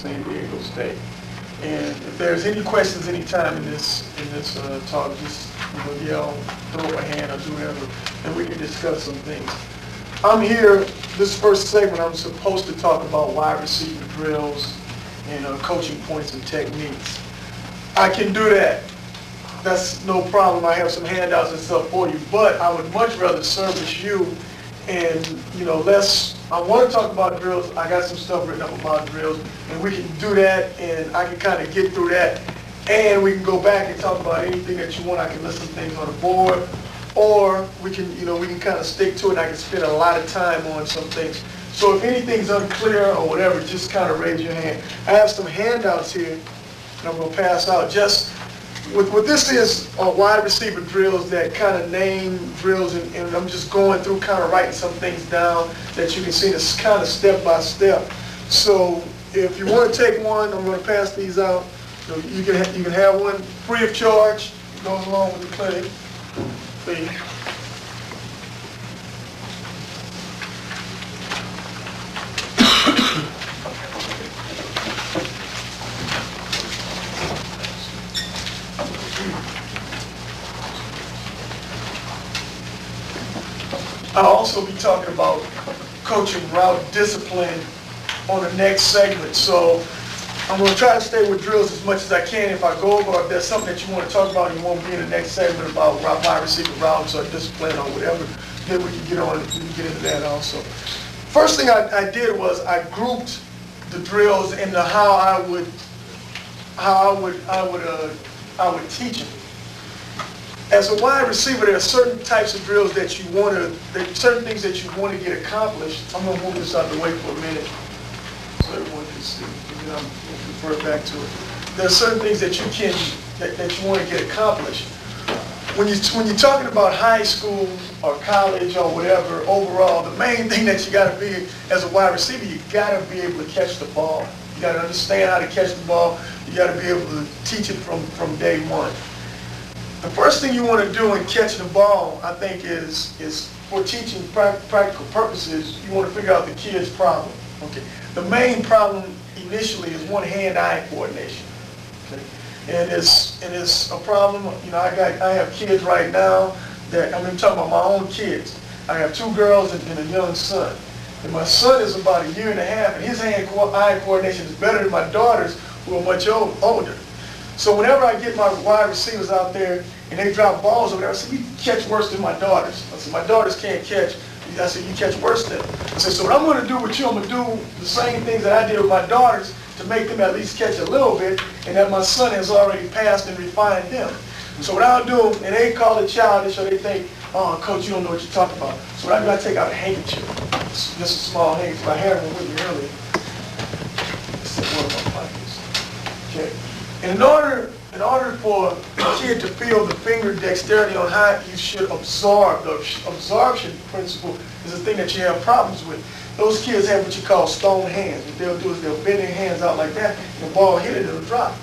San Diego State. And if there's any questions anytime in this talk, just yell, throw up a hand, or do whatever, and we can discuss some things. I'm here, this first segment, I'm supposed to talk about wide receiver drills and coaching points and techniques. I can do that. That's no problem. I have some handouts and stuff for you, but I would much rather service you and, I want to talk about drills. I got some stuff written up about drills, and we can do that, and I can kind of get through that, and we can go back and talk about anything that you want. I can list some things on the board, or we can, we can kind of stick to it, and I can spend a lot of time on some things. So if anything's unclear or whatever, just kind of raise your hand. I have some handouts here, and I'm going to pass out. Just what this is are wide receiver drills that kind of name drills, and I'm just going through kind of writing some things down that you can see this kind of step by step. So if you want to take one, I'm going to pass these out. You can have one free of charge. It goes along with the clinic fee. I'll also be talking about coaching route discipline on the next segment. So I'm going to try to stay with drills as much as I can. If I go over, if there's something that you want to talk about and you want to be in the next segment about wide receiver routes or discipline or whatever, then we can get on. We can get into that also. First thing I did was I grouped the drills into how I would teach them. As a wide receiver, there are certain types of drills that you want to, certain things that you want to get accomplished. I'm going to move this out of the way for a minute so everyone can see. And then I'm going to refer back to it. There are certain things that you want to get accomplished. When you're talking about high school or college or whatever, overall, the main thing that you got to be as a wide receiver, you got to be able to catch the ball. You got to understand how to catch the ball. You got to be able to teach it from day one. The first thing you want to do in catching the ball, I think, is for teaching practical purposes, you want to figure out the kid's problem. Okay. The main problem initially is one-hand-eye coordination. Okay. And it's a problem. I have kids right now that I'm talking about my own kids. I have 2 girls and a young son. And my son is about 1.5 years, and his hand-eye coordination is better than my daughter's, who are much older. So whenever I get my wide receivers out there and they drop balls over there, I say, you catch worse than my daughters. I said, my daughters can't catch. I said, you catch worse than them. I said, so what I'm going to do with you, I'm going to do the same things that I did with my daughters to make them at least catch a little bit, and that my son has already passed and refined them. So what I'll do, and they call it childish, or they think, oh, coach, you don't know what you're talking about. So what I do, I take out a handkerchief, just a small handkerchief. I had one with me earlier. It's in one of my pockets. Okay. In order for a kid to feel the finger dexterity on how you should absorb, the absorption principle is the thing that you have problems with. Those kids have what you call stone hands. What they'll do is they'll bend their hands out like that, and the ball hit it, it'll drop.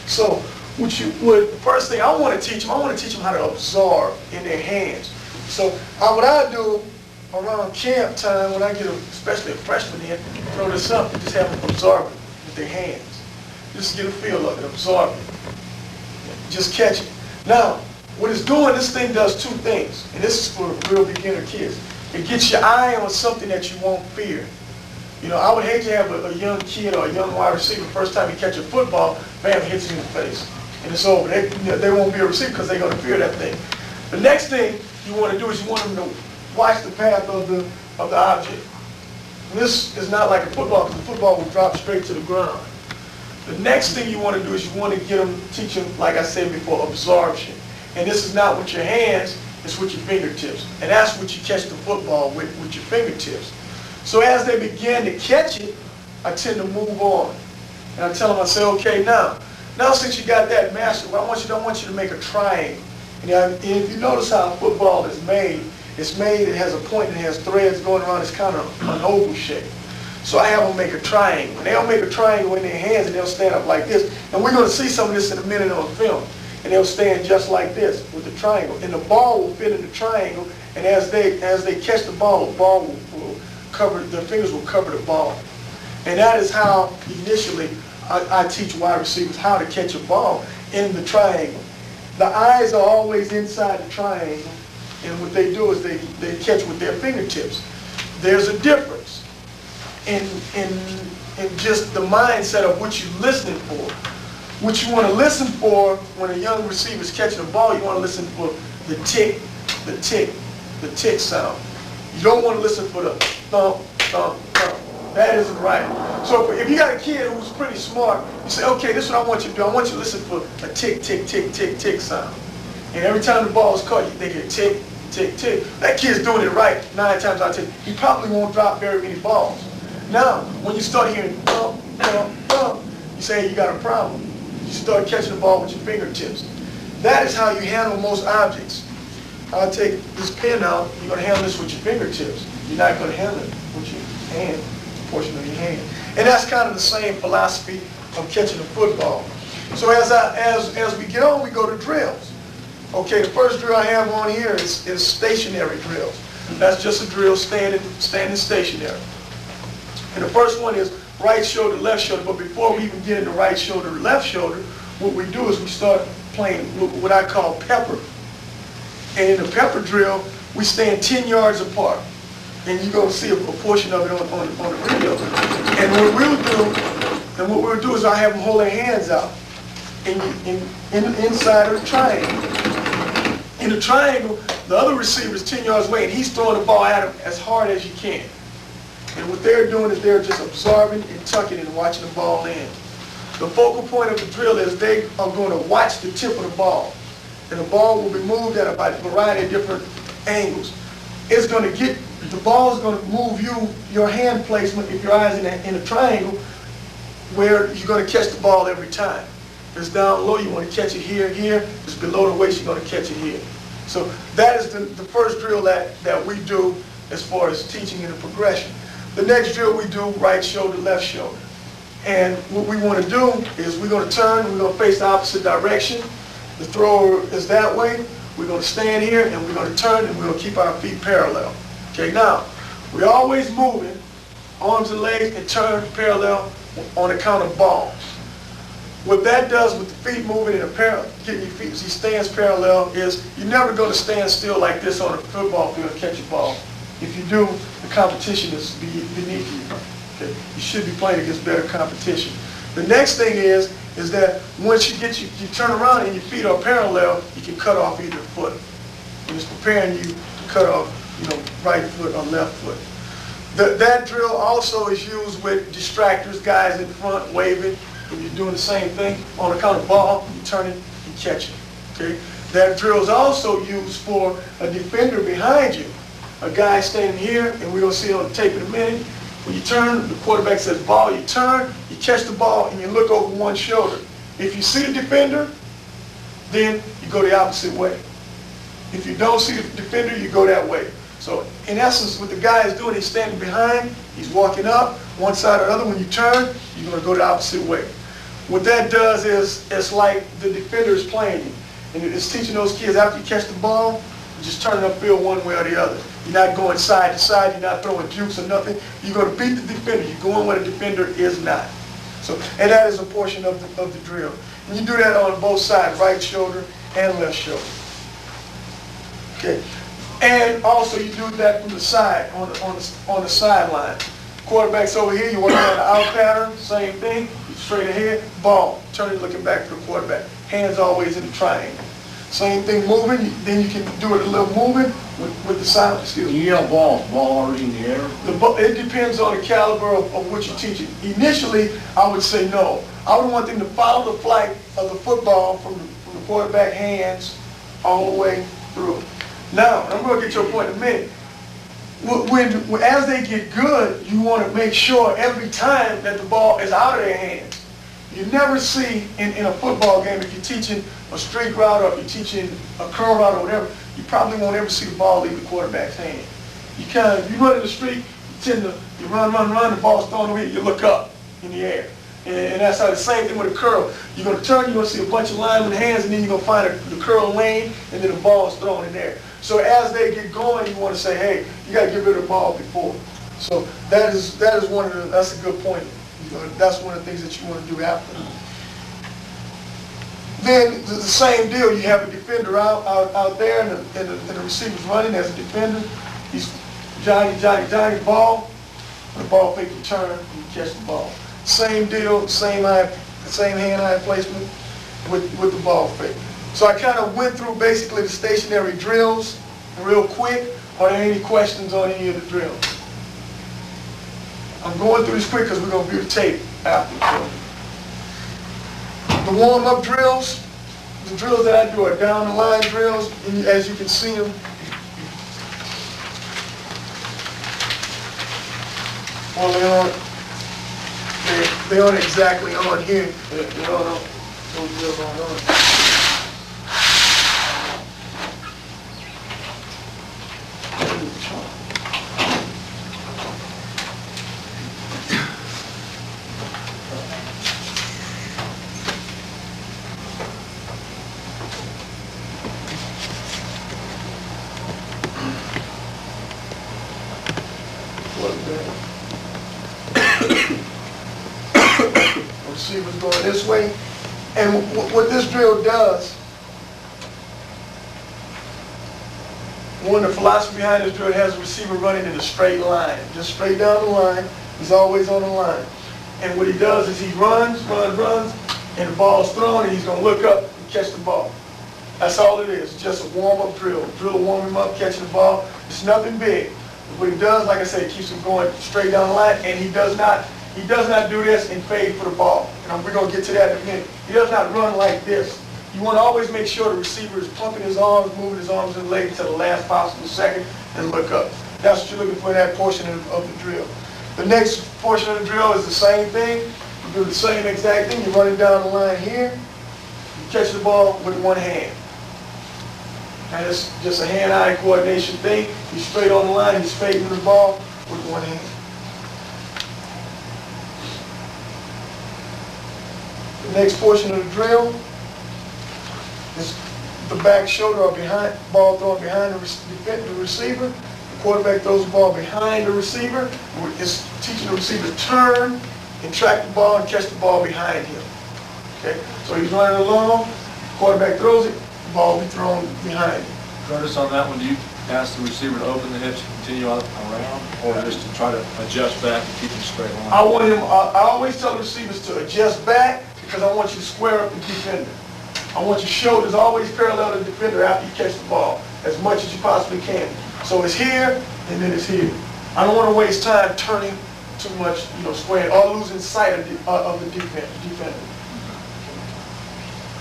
So the first thing I want to teach them how to absorb in their hands. So what I do around camp time, when I get especially a freshman in, throw this up and just have them absorb it with their hands. Just get a feel of it, absorb it. Just catch it. Now, what it's doing, this thing does 2 things, and this is for real beginner kids. It gets your eye on something that you won't fear. I would hate to have a young kid or a young wide receiver, first time he catch a football, bam, hits him in the face. And it's over. They won't be a receiver because they're going to fear that thing. The next thing you want to do is you want them to watch the path of the object. And this is not like a football, because the football will drop straight to the ground. The next thing you want to do is you want to teach them, like I said before, absorption. And this is not with your hands, it's with your fingertips. And that's what you catch the football with your fingertips. So as they begin to catch it, I tend to move on. And I tell them, I say, okay, now since you got that mastered, I want you to make a triangle. And if you notice how football is made, it has a point and it has threads going around, it's kind of an oval shape. So I have them make a triangle. And they'll make a triangle in their hands and they'll stand up like this. And we're going to see some of this in a minute on film. And they'll stand just like this with the triangle. And the ball will fit in the triangle. And as they catch the ball will cover, their fingers will cover the ball. And that is how initially I teach wide receivers how to catch a ball in the triangle. The eyes are always inside the triangle, and what they do is they catch with their fingertips. There's a difference in just the mindset of what you're listening for. What you want to listen for when a young receiver is catching a ball, you want to listen for the tick, the tick, the tick sound. You don't want to listen for the thump, thump, thump. That isn't right. So if you got a kid who's pretty smart, you say, okay, this is what I want you to do. I want you to listen for a tick, tick, tick, tick, tick sound. And every time the ball is caught, you think tick, tick, tick. That kid's doing it right 9 times out of 10. He probably won't drop very many balls. Now, when you start hearing thump, thump, thump, you say you got a problem. You start catching the ball with your fingertips. That is how you handle most objects. I'll take this pen out. You're going to handle this with your fingertips. You're not going to handle it with your hand, portion of your hand. And that's kind of the same philosophy of catching a football. So as we get on, we go to drills. Okay, the first drill I have on here is stationary drills. That's just a drill standing stationary. And the first one is right shoulder, left shoulder. But before we even get into right shoulder, left shoulder, what we do is we start playing what I call pepper. And in the pepper drill, we stand 10 yards apart. And you're going to see a portion of it on the video. And what we'll do is I have them hold their hands out inside of the triangle. In the triangle, the other receiver is 10 yards away, and he's throwing the ball at him as hard as you can. And what they're doing is they're just absorbing and tucking and watching the ball in. The focal point of the drill is they are going to watch the tip of the ball. And the ball will be moved at a variety of different angles. The ball is going to move your hand placement, if your eyes in a triangle, where you're going to catch the ball every time. If it's down low, you want to catch it here. If it's below the waist, you're going to catch it here. So that is the first drill that we do as far as teaching in the progression. The next drill we do, right shoulder, left shoulder. And what we want to do is we're going to turn, we're going to face the opposite direction. The thrower is that way. We're going to stand here and we're going to turn and we're going to keep our feet parallel. Okay, now, we're always moving, arms and legs, and turn parallel on account of balls. What that does with the feet moving and getting your feet, as he stands parallel, is you're never going to stand still like this on a football field and catch a ball. If you do, the competition is beneath you. Okay? You should be playing against better competition. The next thing is that once you turn around and your feet are parallel, you can cut off either foot. And it's preparing you to cut off, right foot or left foot. That drill also is used with distractors, guys in front waving. When you're doing the same thing on account of ball, you turn it, you catch it. Okay? That drill is also used for a defender behind you. A guy standing here, and we're going to see it on the tape in a minute. When you turn, the quarterback says ball, you turn, you catch the ball, and you look over one shoulder. If you see the defender, then you go the opposite way. If you don't see the defender, you go that way. So in essence, what the guy is doing, he's standing behind, he's walking up, one side or the other. When you turn, you're going to go the opposite way. What that does is, it's like the defender is playing you. And it's teaching those kids after you catch the ball, just turn it upfield one way or the other. You're not going side to side, you're not throwing jukes or nothing. You're going to beat the defender. You're going where the defender is not. So, and that is a portion of the drill. And you do that on both sides, right shoulder and left shoulder. Okay. And also you do that from the side, on the sideline. Quarterback's over here, you're working on the out pattern, same thing. Straight ahead, ball, turn it looking back to the quarterback. Hands always in the triangle. Same thing moving, then you can do it a little moving with the silent, excuse me. You yell ball already in the air? It depends on the caliber of what you're teaching. Initially, I would say no. I would want them to follow the flight of the football from the quarterback hands all the way through. Now, I'm going to get to a point in a minute. As they get good, you want to make sure every time that the ball is out of their hands. You never see in a football game, if you're teaching a straight route or if you're teaching a curl route or whatever, you probably won't ever see the ball leave the quarterback's hand. You run in the street, you run, the ball's thrown away, you look up in the air. And that's how the same thing with a curl. You're going to turn, you're going to see a bunch of linemen hands, and then you're going to find the curl lane, and then the ball is thrown in there. So as they get going, you want to say, hey, you got to get rid of the ball before. So that is one of the, that's a good point. You know, that's one of the things that you want to do after. Then the same deal, you have a defender out there, and the receiver's running as a defender. He's Johnny, ball. The ball fake, you turn, you catch the ball. Same deal, same hand-eye placement with the ball fake. So I kind of went through basically the stationary drills real quick. Are there any questions on any of the drills? I'm going through this quick because we're going to view the tape after. The warm-up drills, the drills that I do are down the line drills, and as you can see them. Well, they aren't exactly on here. They're on, those drills aren't on. Receiver's going this way, and what this drill does, one of the philosophy behind this drill, it has the receiver running in a straight line, just straight down the line. He's always on the line, and what he does is he runs, and the ball's thrown, and he's going to look up and catch the ball. That's all it is, just a warm-up drill. Drill to warm him up, catching the ball. It's nothing big. What he does, like I said, keeps him going straight down the line, and he does not do this and fade for the ball. And we're going to get to that in a minute. He does not run like this. You want to always make sure the receiver is pumping his arms, moving his arms and legs to the last possible second, and look up. That's what you're looking for in that portion of the drill. The next portion of the drill is the same thing. You do the same exact thing. You're running down the line here. You catch the ball with one hand. And it's just a hand-eye coordination thing. He's straight on the line. He's fading the ball with one hand. The next portion of the drill is the back shoulder or behind, ball thrown behind the receiver. The quarterback throws the ball behind the receiver. It's teaching the receiver to turn and track the ball and catch the ball behind him. Okay, so he's running along, the quarterback throws it, the ball will be thrown behind him. Curtis, on that one, do you ask the receiver to open the hips and continue around, or just to try to adjust back and keep him straight line? I always tell the receivers to adjust back because I want you to square up the defender. I want your shoulders always parallel to the defender after you catch the ball, as much as you possibly can. So it's here, and then it's here. I don't want to waste time turning too much, squaring, or losing sight of the defender.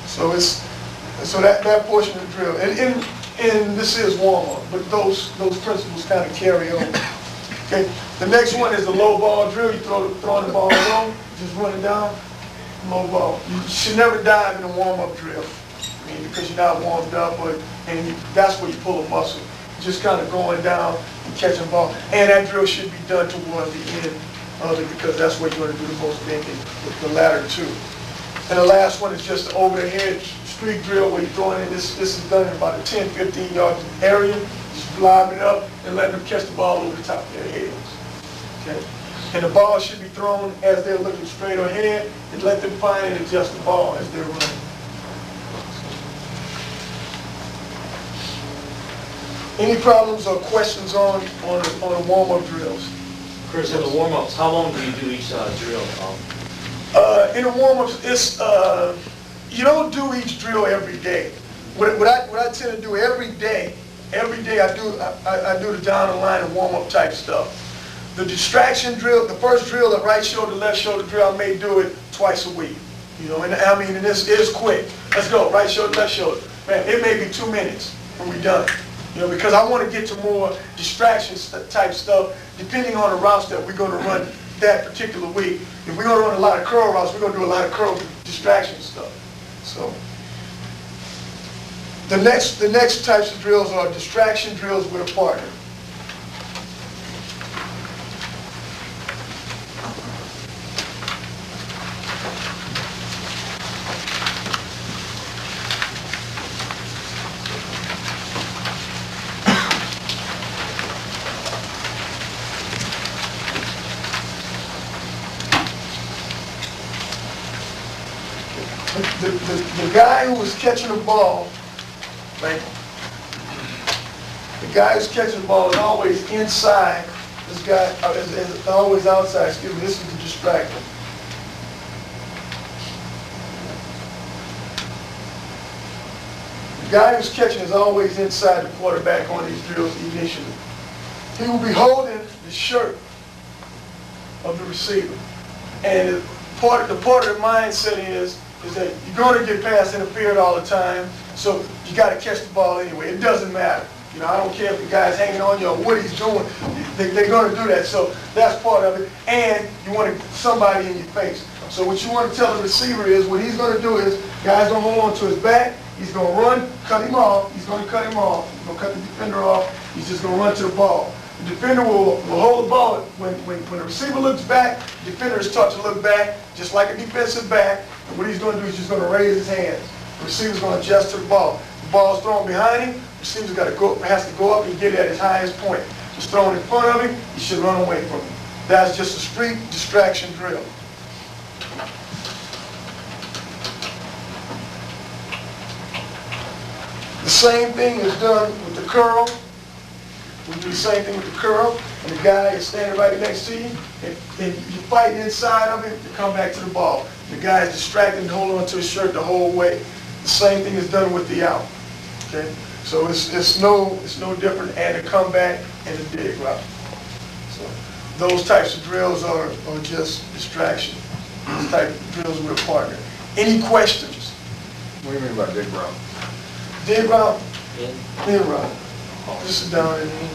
So that portion of the drill, and this is warm-up, but those principles kind of carry over. Okay. The next one is the low ball drill. You throwing the ball low, just running down, low ball. You should never dive in a warm-up drill. I mean, because you're not warmed up, and that's where you pull a muscle. Just kind of going down and catching the ball. And that drill should be done towards the end of it because that's where you're going to do the most bending with the latter two. And the last one is just the over-the-head streak drill where you're throwing it. This is done in about a 10, 15 yard area. Just lobbing it up and letting them catch the ball over the top of their heads. Okay? And the ball should be thrown as they're looking straight ahead and let them find and adjust the ball as they're running. Any problems or questions on the warm-up drills? Chris, in the warm-ups, how long do you do each drill? In the warm-ups, you don't do each drill every day. What I tend to do every day I do the down the line and warm-up type stuff. The distraction drill, the first drill, the right shoulder, left shoulder drill, I may do it twice a week. And this is quick. Let's go, right shoulder, left shoulder. Man, it may be 2 minutes and we're done. Because I want to get to more distraction type stuff depending on the routes that we're going to run that particular week. If we're going to run a lot of curl routes, we're going to do a lot of curl distraction stuff. So the next types of drills are distraction drills with a partner. The guy who was catching the ball, right? The guy who's catching the ball is always inside. This guy is always outside. Excuse me, this is the distractor. The guy who's catching is always inside the quarterback on these drills initially. He will be holding the shirt of the receiver. And the part of the mindset is that you're going to get pass interfered all the time, so you got to catch the ball anyway. It doesn't matter. You know, I don't care if the guy's hanging on you or what he's doing. They're going to do that. So that's part of it. And you want somebody in your face. So what you want to tell the receiver is what he's going to do is, guy's going to hold on to his back. He's going to run, cut him off. He's going to cut him off. He's going to cut the defender off. He's just going to run to the ball. The defender will hold the ball. When the receiver looks back, the defender is taught to look back, just like a defensive back. And what he's going to do is just going to raise his hands. The receiver's going to adjust to the ball. The ball's thrown behind him. The receiver's has to go up and get it at his highest point. If it's thrown in front of him, he should run away from it. That's just a street distraction drill. The same thing is done with the curl. We do the same thing with the curl, and the guy is standing right next to you, and you fight inside of it to come back to the ball. The guy is distracted and holding on to his shirt the whole way. The same thing is done with the out. Okay, so it's no different, and the comeback and the dig route. So those types of drills are just distraction. Those type of drills with a partner. Any questions? What do you mean by dig route? Dig route, dig route. This is down in here.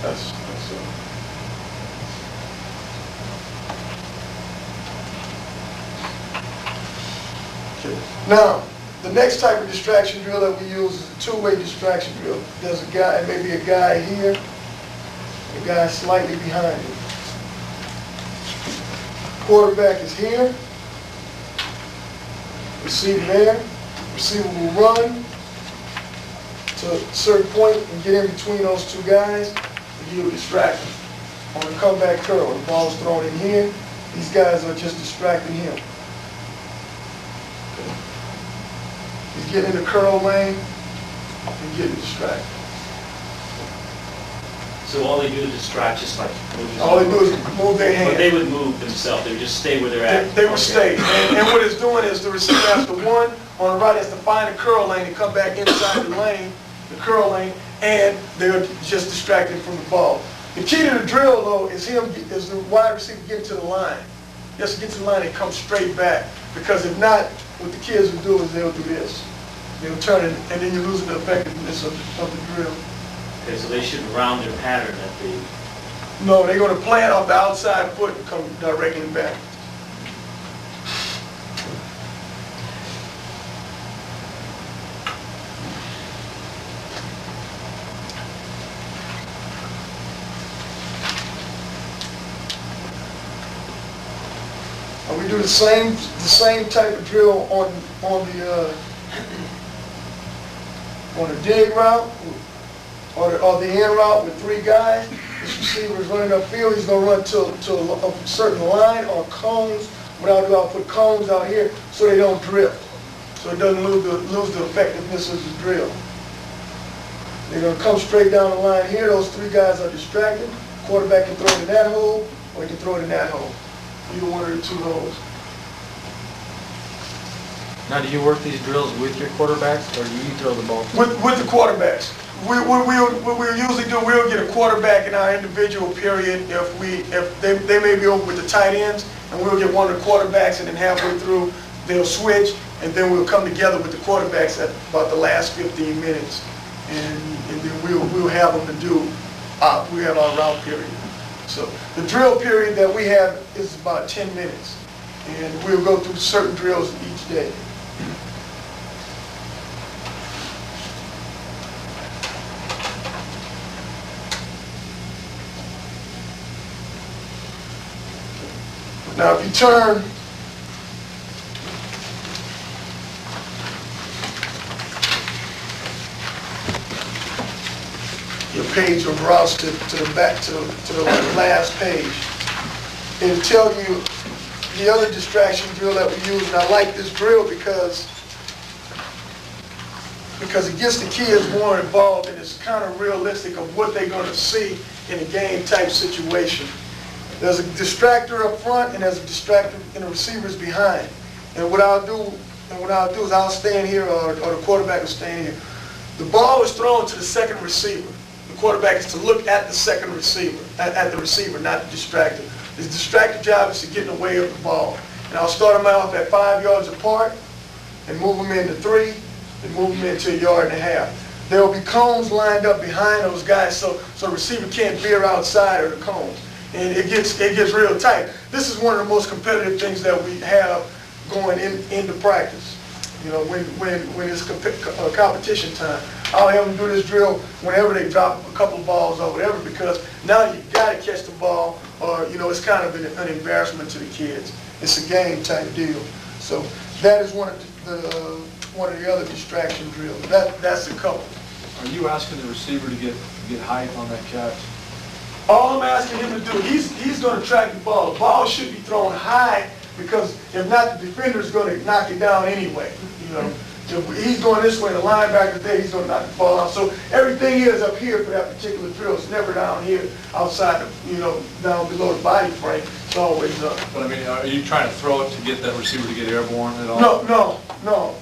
That's it. Okay. Now, the next type of distraction drill that we use is a two-way distraction drill. There's a guy, maybe a guy here, a guy slightly behind him. Quarterback is here. Receiver there. Receiver will run to a certain point and get in between those two guys, and you'll distract him. On the comeback curl, the ball's thrown in here, these guys are just distracting him. Okay. He's getting in the curl lane and getting distracted. So all they do is distract, just like movies. All they do is move their hand. But they would move themselves, they would just stay where they're at. They would stay. And what it's doing is the receiver has to one on the right has to find the curl lane and come back inside the lane, the curl lane, and they're just distracted from the ball. The key to the drill, though, is the wide receiver getting to the line. Just get to the line and come straight back. Because if not, what the kids will do is they'll do this. They'll turn it, and then you're losing the effectiveness of the drill. Okay, so they should round their pattern at the... No, they're going to plant off the outside foot and come directly back. And we do the same type of drill on the dig route. Or the end route with three guys. This receiver is running upfield. He's going to run to a certain line or cones. What I'll do, I'll put cones out here so they don't drift. So it doesn't lose the effectiveness of the drill. They're going to come straight down the line here. Those three guys are distracted. Quarterback can throw it in that hole or he can throw it in that hole. Either one of the two holes. Now, do you work these drills with your quarterbacks, or do you throw the ball? With the quarterbacks. What we'll usually do, we'll get a quarterback in our individual period if they may be over with the tight ends, and we'll get one of the quarterbacks, and then halfway through they'll switch, and then we'll come together with the quarterbacks at about the last 15 minutes, and then we'll have them to do. We have our route period. So the drill period that we have is about 10 minutes, and we'll go through certain drills each day. Now, if you turn your page of routes to the back to the last page, it'll tell you the other distraction drill that we use, and I like this drill because it gets the kids more involved and it's kind of realistic of what they're going to see in a game type situation. There's a distractor up front and there's a distractor and the receivers behind. And what I'll do is I'll stand here or the quarterback will stand here. The ball is thrown to the second receiver. The quarterback is to look at the second receiver, at the receiver, not the distractor. The distractor job is to get in the way of the ball. And I'll start them off at 5 yards apart and move them into 3 and move them into 1.5 yards. There will be cones lined up behind those guys so the receiver can't veer outside of the cones. And it gets real tight. This is one of the most competitive things that we have going into practice. You know, when it's competition time, I'll have them do this drill whenever they drop a couple balls or whatever, because now you've got to catch the ball, or you know, it's kind of an embarrassment to the kids. It's a game type deal. So that is one of the other distraction drills. That's a couple. Are you asking the receiver to get height on that catch? All I'm asking him to do, he's going to track the ball. The ball should be thrown high, because if not, the defender's going to knock it down anyway. You know, if he's going this way, the linebacker's there, he's going to knock the ball out. So everything is up here for that particular drill. It's never down here outside, down below the body frame. It's always up. But I mean, are you trying to throw it to get that receiver to get airborne at all? No.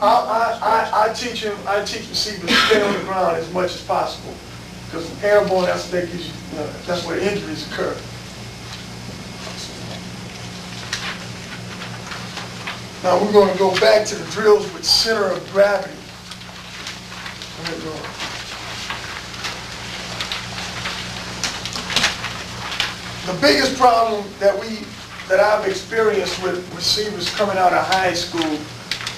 I teach receivers to stay on the ground as much as possible. Because airborne, that's where injuries occur. Now we're going to go back to the drills with center of gravity. The biggest problem that I've experienced with receivers coming out of high school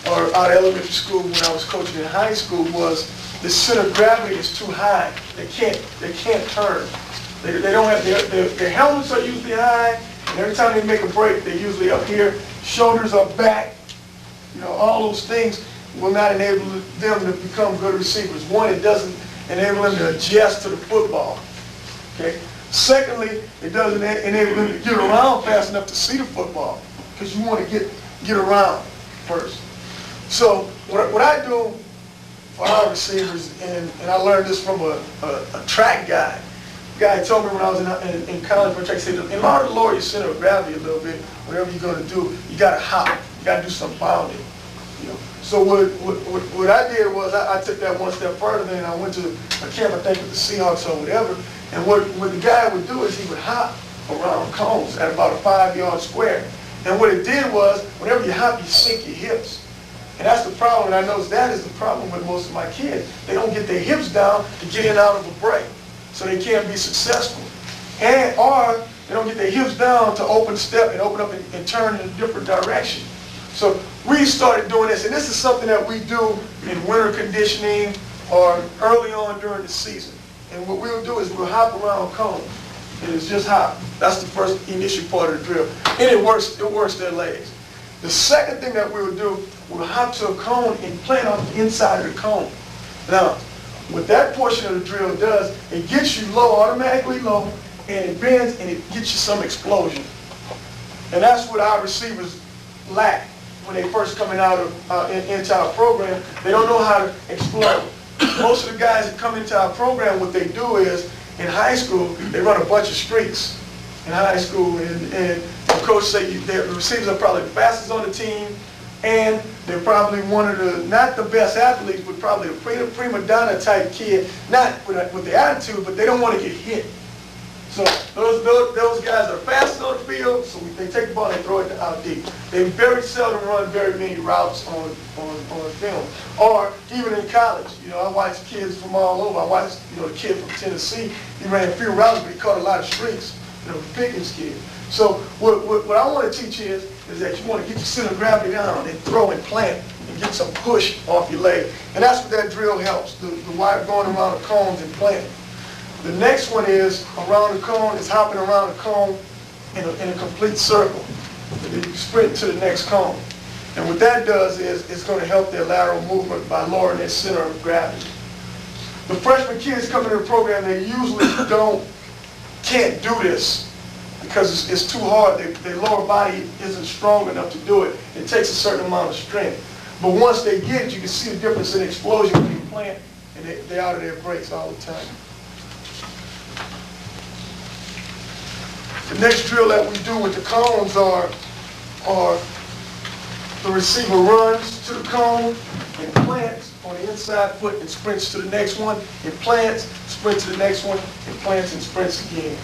or out of elementary school when I was coaching in high school was the center of gravity is too high. They can't turn. They don't have their helmets are usually high, and every time they make a break, they're usually up here. Shoulders are back. You know, all those things will not enable them to become good receivers. One, it doesn't enable them to adjust to the football. Okay. Secondly, it doesn't enable them to get around fast enough to see the football, because you want to get around first. So what I do for our receivers, and I learned this from a track guy. The guy told me when I was in college for track, he said, in order to lower your center of gravity a little bit, whatever you're going to do, you got to hop. You got to do some bounding. You know. So what I did was I took that one step further, and I went to a camp, I think, with the Seahawks or whatever. And what the guy would do is he would hop around cones at about a 5-yard square. And what it did was, whenever you hop, you sink your hips. And that's the problem, and I noticed that is the problem with most of my kids. They don't get their hips down to get in and out of a break, so they can't be successful. Or they don't get their hips down to open step and open up and turn in a different direction. So we started doing this, and this is something that we do in winter conditioning or early on during the season. And what we'll do is we'll hop around cones. And it's just hop. That's the first initial part of the drill. And it works their legs. The second thing that we'll do, we'll hop to a cone and plant on the inside of the cone. Now, what that portion of the drill does, it gets you low, automatically low, and it bends and it gets you some explosion. And that's what our receivers lack when they first coming out of into our program. They don't know how to explode. Most of the guys that come into our program, what they do is, in high school, they run a bunch of streaks in high school, and the coach say the receivers are probably the fastest on the team, and they're probably one of the, not the best athletes, but probably a prima donna type kid, not with the attitude, but they don't want to get hit. So those guys are fastest on the field, so they take the ball and throw it out deep. They very seldom run very many routes on film. Or even in college, I watch kids from all over. I watched, a kid from Tennessee. He ran a few routes, but he caught a lot of streaks. Pickens kid. So what I want to teach is that you want to get your center of gravity down and throw and plant and get some push off your leg. And that's what that drill helps. The wire going around the cones and planting. The next one is around the cone, is hopping around the cone in a complete circle. And then you sprint to the next cone. And what that does is it's going to help their lateral movement by lowering their center of gravity. The freshman kids coming to the program, they usually can't do this. because it's too hard. Their lower body isn't strong enough to do it. It takes a certain amount of strength. But once they get it, you can see the difference in explosion when you plant, and they're out of their brakes all the time. The next drill that we do with the cones are the receiver runs to the cone and plants on the inside foot and sprints to the next one, and plants, sprints to the next one, and plants and sprints again.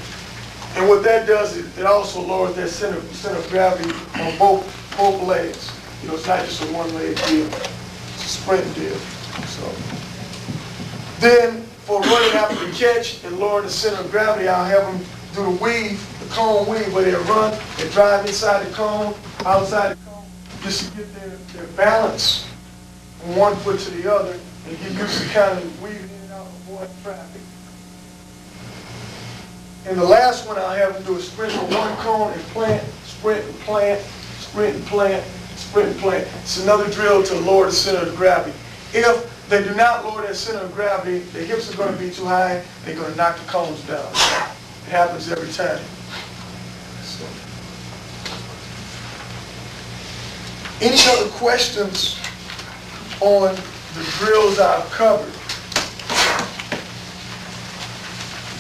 And what that does is it also lowers their center of gravity on both legs. You know, it's not just a one-leg deal. It's a sprint deal. So then for running after the catch and lowering the center of gravity, I'll have them do the weave, the cone weave, where they run and drive inside the cone, outside the cone, just to get their balance from one foot to the other and get used to kind of weaving in and out, avoid traffic. And the last one, I'll have them do a sprint from one cone and plant, sprint and plant, sprint and plant, sprint and plant. It's another drill to lower the center of gravity. If they do not lower their center of gravity, their hips are going to be too high, they're going to knock the cones down. It happens every time. Any other questions on the drills I've covered?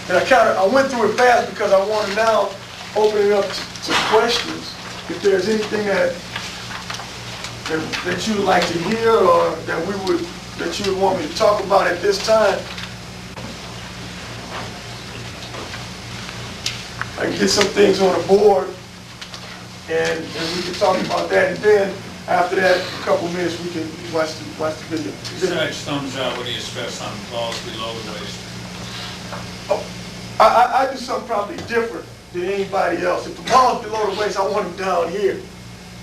And I went through it fast because I want to now open it up to questions. If there's anything that you would like to hear or that you would want me to talk about at this time, I can get some things on the board and we can talk about that, and then after that, a couple minutes, we can watch the video. Besides thumbs out, what do you stress on balls below the waist? I do something probably different than anybody else. If the ball's below the waist, I want them down here,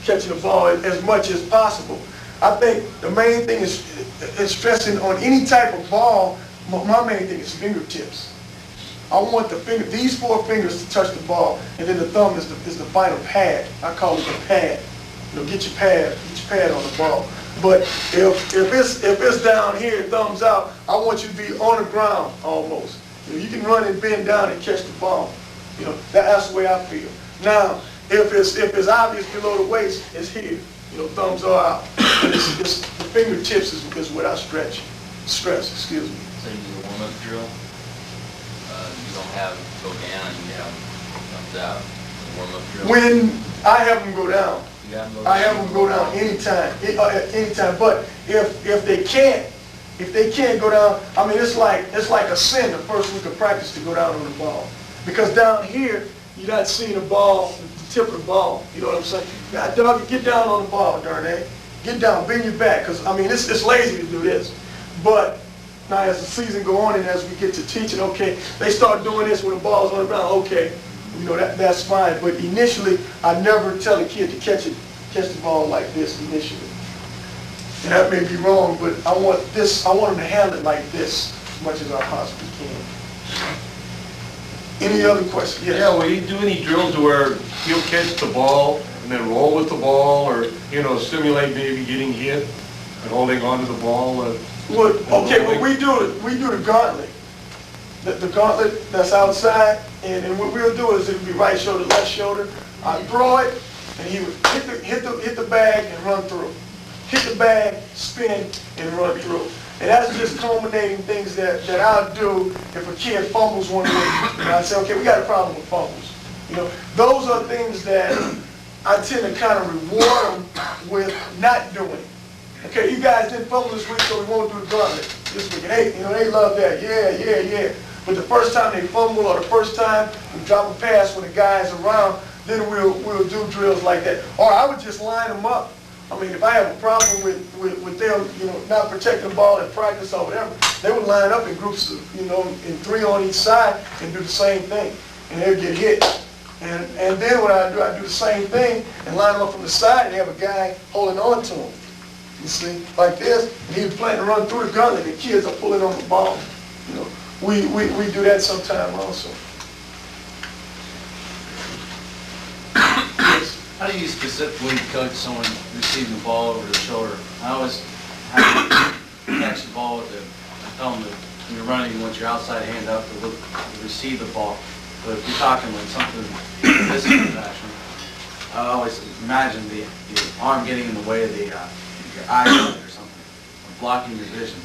catching the ball as much as possible. I think the main thing is stressing on any type of ball, my main thing is fingertips. I want these 4 fingers to touch the ball, and then the thumb is the final pad. I call it the pad. You know, get your pad on the ball. But if it's down here, thumbs out, I want you to be on the ground almost. You know, you can run and bend down and catch the ball. You know, that's the way I feel. Now, if it's obvious below the waist, it's here. You know, thumbs are out. But the fingertips is what I stress. Excuse me. So you do a warm-up drill. You don't have go down. You have thumbs out. Warm-up drill. When I have them go down, You have them go I have them go down anytime. But if they can't go down, I mean, it's like a sin the first week of practice to go down on the ball, because down here you're not seeing the ball, the tip of the ball. You know what I'm saying? Dog, get down on the ball, darn it. Get down, bend your back, because I mean it's lazy to do this. But now as the season go on and as we get to teaching, okay, they start doing this when the ball's on the ground. Okay, you know that's fine. But initially, I never tell a kid to catch the ball like this initially. And that may be wrong, but I want them to handle it like this as much as I possibly can. Any other questions? Yes. Yeah, will you do any drills where he'll catch the ball and then roll with the ball, or, you know, simulate maybe getting hit and holding onto the ball? What we do the gauntlet. The gauntlet that's outside, and what we'll do is it'll be right shoulder, left shoulder. I throw it, and he would hit the bag and run through. Hit the bag, spin, and run through. And that's just culminating things that I'll do if a kid fumbles one week. And I say, okay, we got a problem with fumbles. You know, those are things that I tend to kind of reward them with not doing. Okay, you guys didn't fumble this week, so we won't do the gauntlet this week. And they love that. Yeah. But the first time they fumble, or the first time we drop a pass when the guy's around, then we'll do drills like that. Or I would just line them up. I mean, if I have a problem with them, you know, not protecting the ball in practice or whatever, they would line up in groups of, you know, in 3 on each side and do the same thing, and they'll get hit. And then what I do the same thing and line them up from the side, and have a guy holding on to them. You see, like this, and he's planning to run through the gauntlet, and the kids are pulling on the ball. You know, we do that sometime also. How do you specifically coach someone receiving the ball over the shoulder? I always have you catch the ball with I tell them that when you're running, you want your outside hand up to receive the ball. But if you're talking like something this fashion, I always imagine the arm getting in the way of your eyesight or something, or blocking your vision.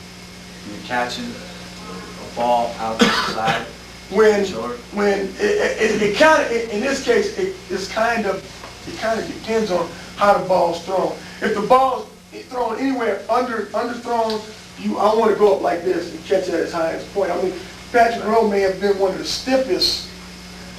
When you're catching a ball out to the side, When shoulder. it kind of, in this case, it kind of depends on how the ball's thrown. If the ball's thrown anywhere underthrown, I want to go up like this and catch it at its highest point. I mean, Patrick Rowe may have been one of the stiffest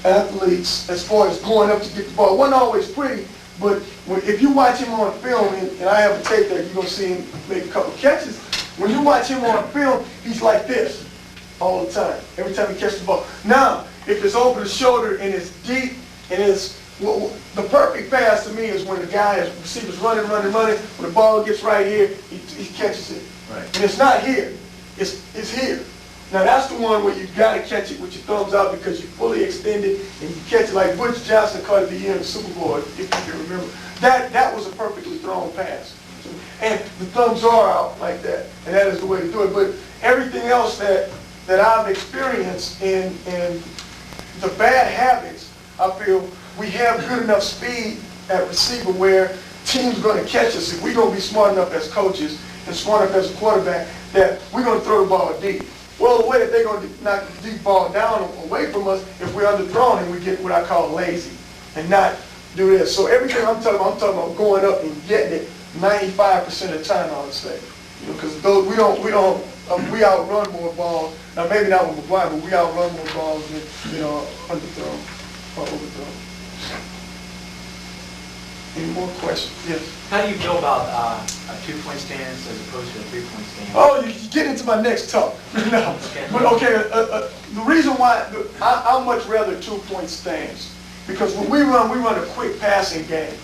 athletes as far as going up to get the ball. It wasn't always pretty, but if you watch him on film, and I have a tape there, you're going to see him make a couple catches. When you watch him on film, he's like this all the time, every time he catches the ball. Now, if it's over the shoulder and it's deep and it's, the perfect pass to me is when the receiver's running, when the ball gets right here, he catches it. Right. And it's not here, it's here. Now that's the one where you gotta catch it with your thumbs out because you fully extended and you catch it like Butch Johnson caught it the year in the Super Bowl, if you can remember. That was a perfectly thrown pass. And the thumbs are out like that, and that is the way to do it. But everything else that I've experienced in the bad habits, I feel we have good enough speed at receiver where teams are going to catch us if we're going to be smart enough as coaches and smart enough as a quarterback that we're going to throw the ball deep. Well, the way that they're going to knock the deep ball down away from us if we're underthrown and we get what I call lazy and not do this. So everything I'm talking about going up and getting it 95% of the time, I would say. You know, because we outrun more balls. Now maybe not with McGuire, but we outrun more balls than underthrown or overthrown. Any more questions? Yes. How do you feel about a 2-point stance as opposed to a 3-point stance? Oh, you get into my next talk. No. But okay, the reason why I much rather 2-point stance because when we run a quick passing game,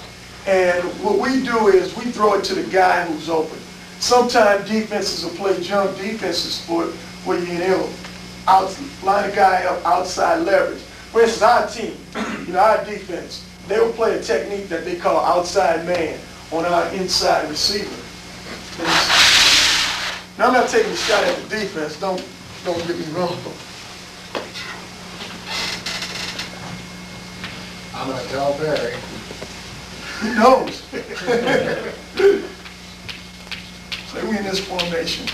and what we do is we throw it to the guy who's open. Sometimes defenses will play jump defenses for you and they'll line a guy up outside leverage. For instance, our team, our defense, they will play a technique that they call outside man on our inside receiver. Now I'm not taking a shot at the defense, don't get me wrong. I'm going to tell Barry. He knows. So we in this formation.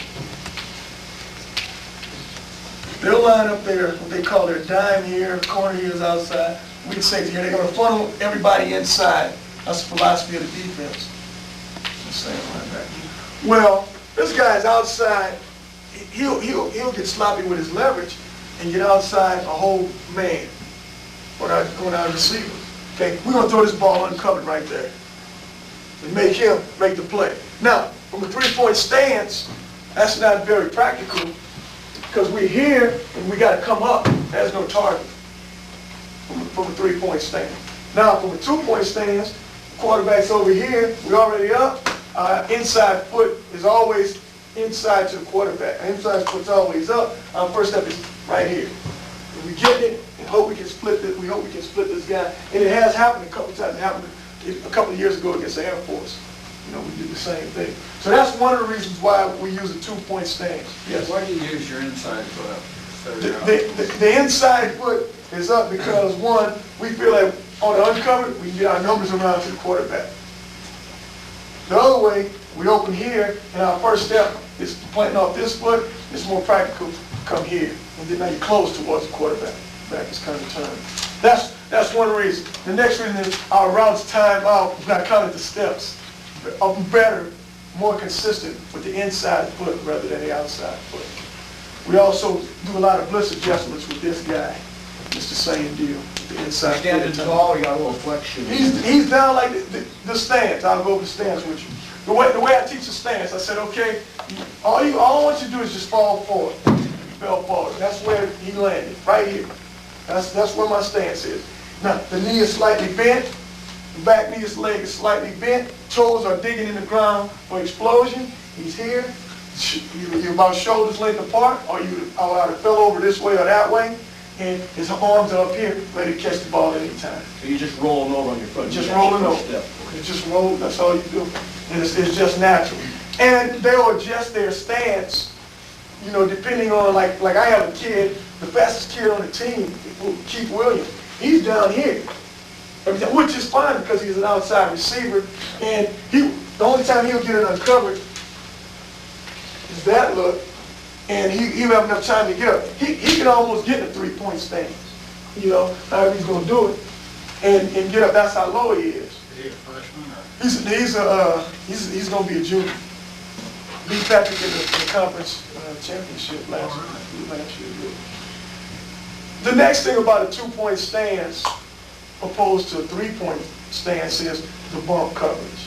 They'll line up there, what they call their dime here, corner here is outside. We can say here, they're going to funnel everybody inside. That's the philosophy of the defense. Well, this guy's outside. He'll get sloppy with his leverage and get outside a whole man on our receiver. Okay, we're going to throw this ball uncovered right there and make him make the play. Now, from a 3-point stance, that's not very practical because we're here and we got to come up. There's no target from a 3-point stance. Now, from a 2-point stance, quarterback's over here. We're already up. Inside foot is always inside to the quarterback. Inside foot's always up. Our first step is right here. And we get it and hope we can split this. We hope we can split this guy. And it has happened a couple times. It happened a couple of years ago against the Air Force. We did the same thing. So that's one of the reasons why we use a 2-point stance. Yes. Why do you use your inside foot? The inside foot is up because, one, we feel like on the uncovered, we can get our numbers around to the quarterback. The other way, we open here, and our first step is planting off this foot. It's more practical to come here. And then now you close towards the quarterback. Back is kind of turned. That's one reason. The next reason is our routes time out, not counting the steps, are better, more consistent with the inside foot rather than the outside foot. We also do a lot of blitz adjustments with this guy. It's the same deal. The inside Standing foot. tall, you got a little flexion. He's down like the stance. I'll go over the stance with you. The way I teach the stance, I said, okay, all I want you to do is just fall forward. Fell forward. That's where he landed, right here. That's where my stance is. Now, the knee is slightly bent. The back knee, leg is slightly bent. Toes are digging in the ground for explosion. He's here. You're about shoulders length apart, or you either fell over this way or that way. And his arms are up here, ready to catch the ball anytime. So you're just rolling over on your foot. Just rolling over. It's just roll, that's all you do. And it's just natural. And they'll adjust their stance, depending on, like I have a kid the fastest kid on the team, Keith Williams, he's down here. Which is fine because he's an outside receiver, and the only time he'll get it uncovered is that look, and he'll have enough time to get up. He can almost get in a three-point stance, you know, however he's going to do it, and get up. That's how low he is. Is he a freshman or? He's going to be a junior. Beat Patrick in the conference championship last year. The next thing about a two-point stance opposed to a three-point stance is the bump coverage,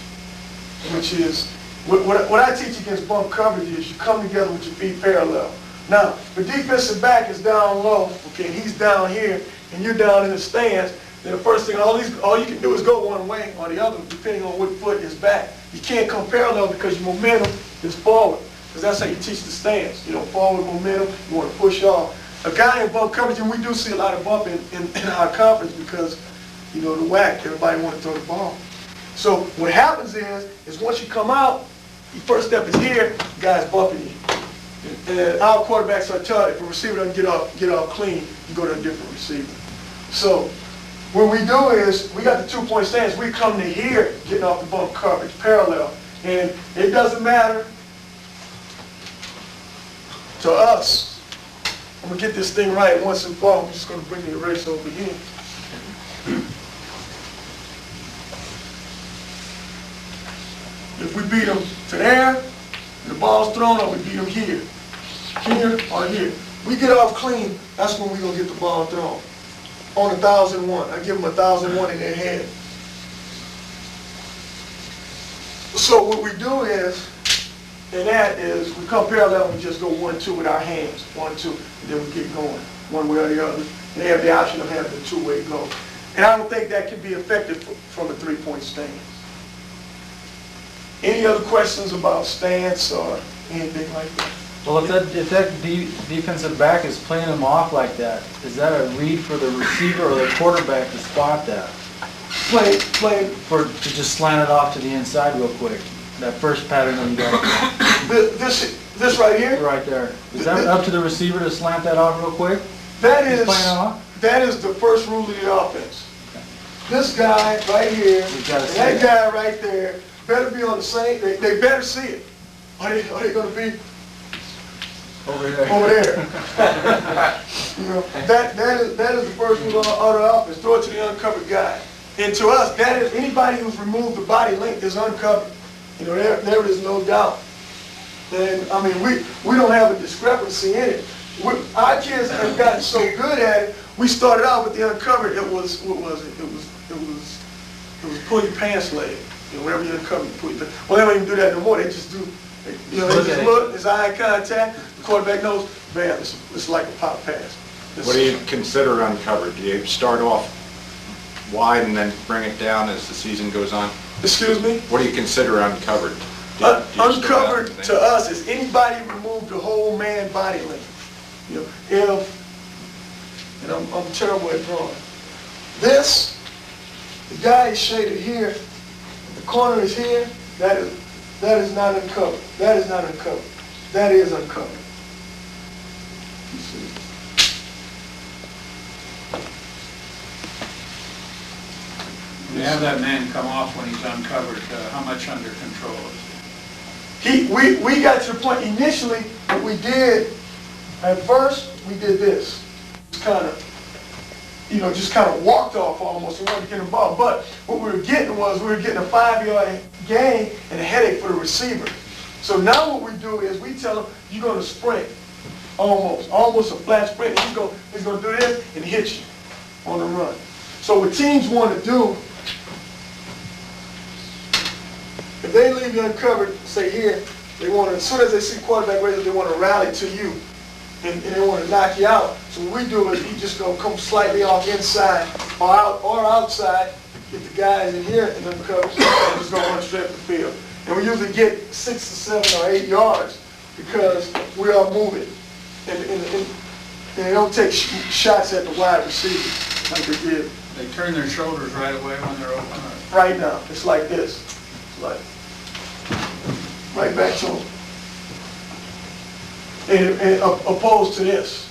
which is, what I teach against bump coverage is you come together with your feet parallel. Now, the defensive back is down low, okay, and he's down here, and you're down in the stance, then the first thing, all you can do is go one way or the other, depending on what foot is back. You can't come parallel because your momentum is forward, because that's how you teach the stance. You know, forward momentum, you want to push off. A guy in bump coverage, and we do see a lot of bump in our conference because, you know, the whack, everybody want to throw the ball. So what happens is once you come out, your first step is here, the guy's bumping you. And our quarterbacks are telling, if a receiver doesn't get off clean, you go to a different receiver. So what we do is, we got the two-point stance, we come to here, getting off the bump coverage, parallel. And it doesn't matter to us. I'm going to get this thing right once and for all. I'm just going to bring the eraser over here. If we beat them to there, and the ball's thrown, or we beat them here or here. We get off clean, that's when we're going to get the ball thrown. On 1,001. I give them 1,001 in their head. So what we do is, and that is, we come parallel and we just go 1-2 with our hands. 1-2, and then we get going, one way or the other. And they have the option of having a two-way go. And I don't think that can be effective from a three-point stance. Any other questions about stance or anything like that? Well, if that defensive back is playing him off like that, is that a read for the receiver or the quarterback to spot that? Play. To just slant it off to the inside real quick. That first pattern that you got. This right here? Right there. Is that up to the receiver to slant that off real quick? That He's is playing it off? That is the first rule of the offense. This guy right here, and that guy right there, better be on the same, they better see it. Are they going to be over there? You know, that is the first rule of the offense. Throw it to the uncovered guy. And to us, that is, anybody who's removed the body length is uncovered. You know, there is no doubt. And I mean, we don't have a discrepancy in it. Our kids have gotten so good at it. We started out with the uncovered. It was what was it? It was pull your pants leg. You know, whenever you uncover, you pull your pants. Well, they don't even do that no more. They just do. They just look. It's eye contact. The quarterback knows. Bam! It's like a pop pass. What do you consider uncovered? Do you start off wide and then bring it down as the season goes on? Excuse me? What do you consider uncovered? Do you Uncovered to us is anybody remove the whole man body length. You know, and I'm terrible at drawing. This, the guy is shaded here, the corner is here, that is not uncovered. That is not uncovered. That is uncovered. You see. You have that man come off when he's uncovered, how much under control is We got to the point, initially, what we did, at first, we did this. Just kind of, just kind of walked off almost and wanted to get involved. But what we were getting was, we were getting a 5-yard gain and a headache for the receiver. So now what we do is we tell him, you're going to sprint, almost a flat sprint. He's going to do this and hit you on the run. So what teams want to do, if they leave you uncovered, say here, they want to, as soon as they see quarterback ready, they want to rally to you, and they want to knock you out. So what we do is you just going to come slightly off inside or outside, get the guys in here and uncover, and just go run straight up the field. And we usually get 6 or 7 or 8 yards because we are moving, and they don't take shots at the wide receiver like they did. They turn their shoulders right away when they're open? Right now, it's like this. It's like right back to them. And opposed to this.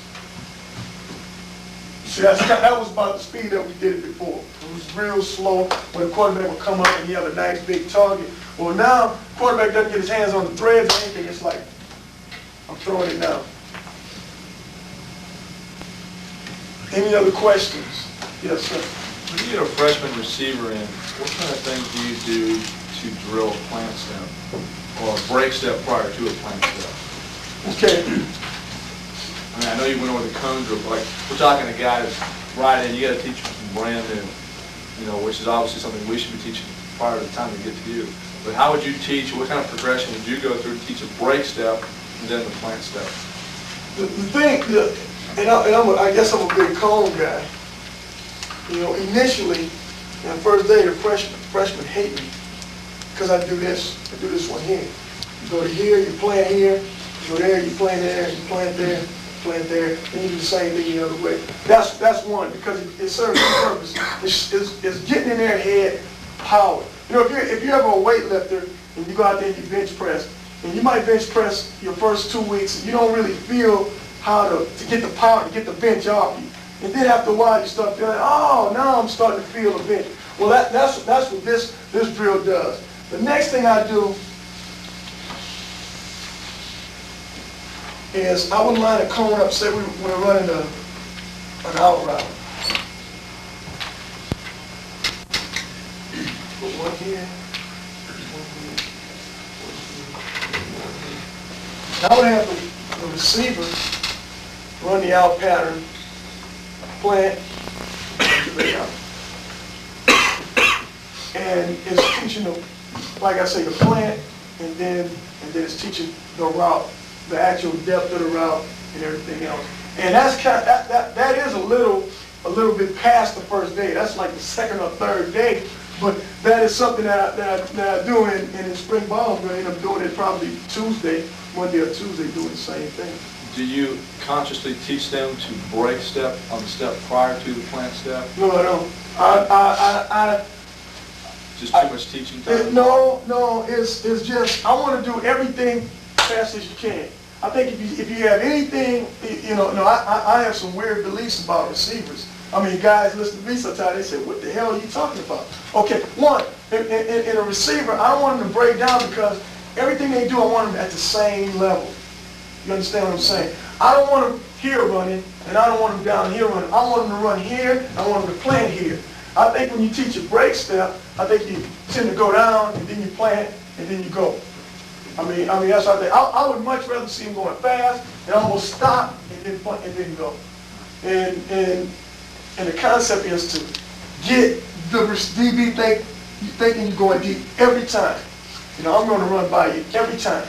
See, that was about the speed that we did it before. It was real slow when the quarterback would come up and he have a nice big target. Well, now, quarterback doesn't get his hands on the threads or anything. It's like, I'm throwing it now. Any other questions? Yes, sir. When you get a freshman receiver in, what kind of things do you do to drill a plant step or a break step prior to a plant step? Okay. I mean, I know you went over the cone drill, but like, we're talking a guy that's right in, you gotta teach him some brand new, you know, which is obviously something we should be teaching prior to the time we get to you. But how would you teach, what kind of progression would you go through to teach a break step and then the plant step? The thing, I guess I'm a big cone guy. You know, initially, in the first day, the freshmen hate me because I do this one here. You go to here, you plant here, you go there, you plant there, you plant there, plant there, and you do the same thing the other way. That's one, because it serves a purpose. It's getting in their head power. You know, if you're ever a weightlifter and you go out there and you bench press, and you might bench press your first 2 weeks, and you don't really feel how to get the power, to get the bench off you. And then after a while, you start feeling, oh, now I'm starting to feel the bench. Well, that's what this drill does. The next thing I do is I would line a cone up. Say we're running an out route. Put one here. I would have the receiver run the out pattern, plant, and it's teaching them, like I say, the plant, and then it's teaching the route, the actual depth of the route, and everything else. And that's that is a little bit past the first day. That's like the second or third day. But that is something that I do in spring ball. I'm going to end up doing it probably Monday or Tuesday, doing the same thing. Do you consciously teach them to break step on the step prior to the plant step? No, I don't. Just too much teaching time? No, it's just, I want to do everything fast as you can. I think if you have anything, I have some weird beliefs about receivers. I mean, guys listen to me sometimes, they say, what the hell are you talking about? Okay, one, in a receiver, I don't want them to break down because everything they do, I want them at the same level. You understand what I'm saying? I don't want them here running, and I don't want them down here running. I want them to run here, I want them to plant here. I think when you teach a break step, I think you tend to go down, and then you plant, and then you go. I mean that's what I think. I would much rather see them going fast, and almost stop, and then plant, and then go. And the concept is to get the DB thinking you're going deep every time. You know, I'm going to run by you every time.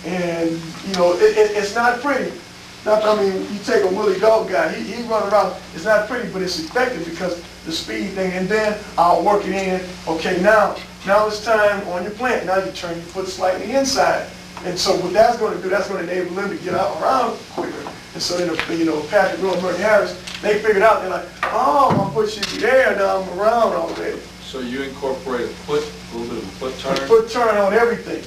And, you know, it's not pretty. You take a Willie Dog guy, he run around, it's not pretty, but it's effective because the speed thing, and then I'll work it in. Okay, now it's time on your plant. Now you turn your foot slightly inside. And so what that's going to do, that's going to enable them to get out around quicker. And so then, Patrick Rowe and Murray Harris, they figured out, they're like, oh, my foot should be there, now I'm around already. So you incorporate a little bit of a foot turn? A foot turn on everything.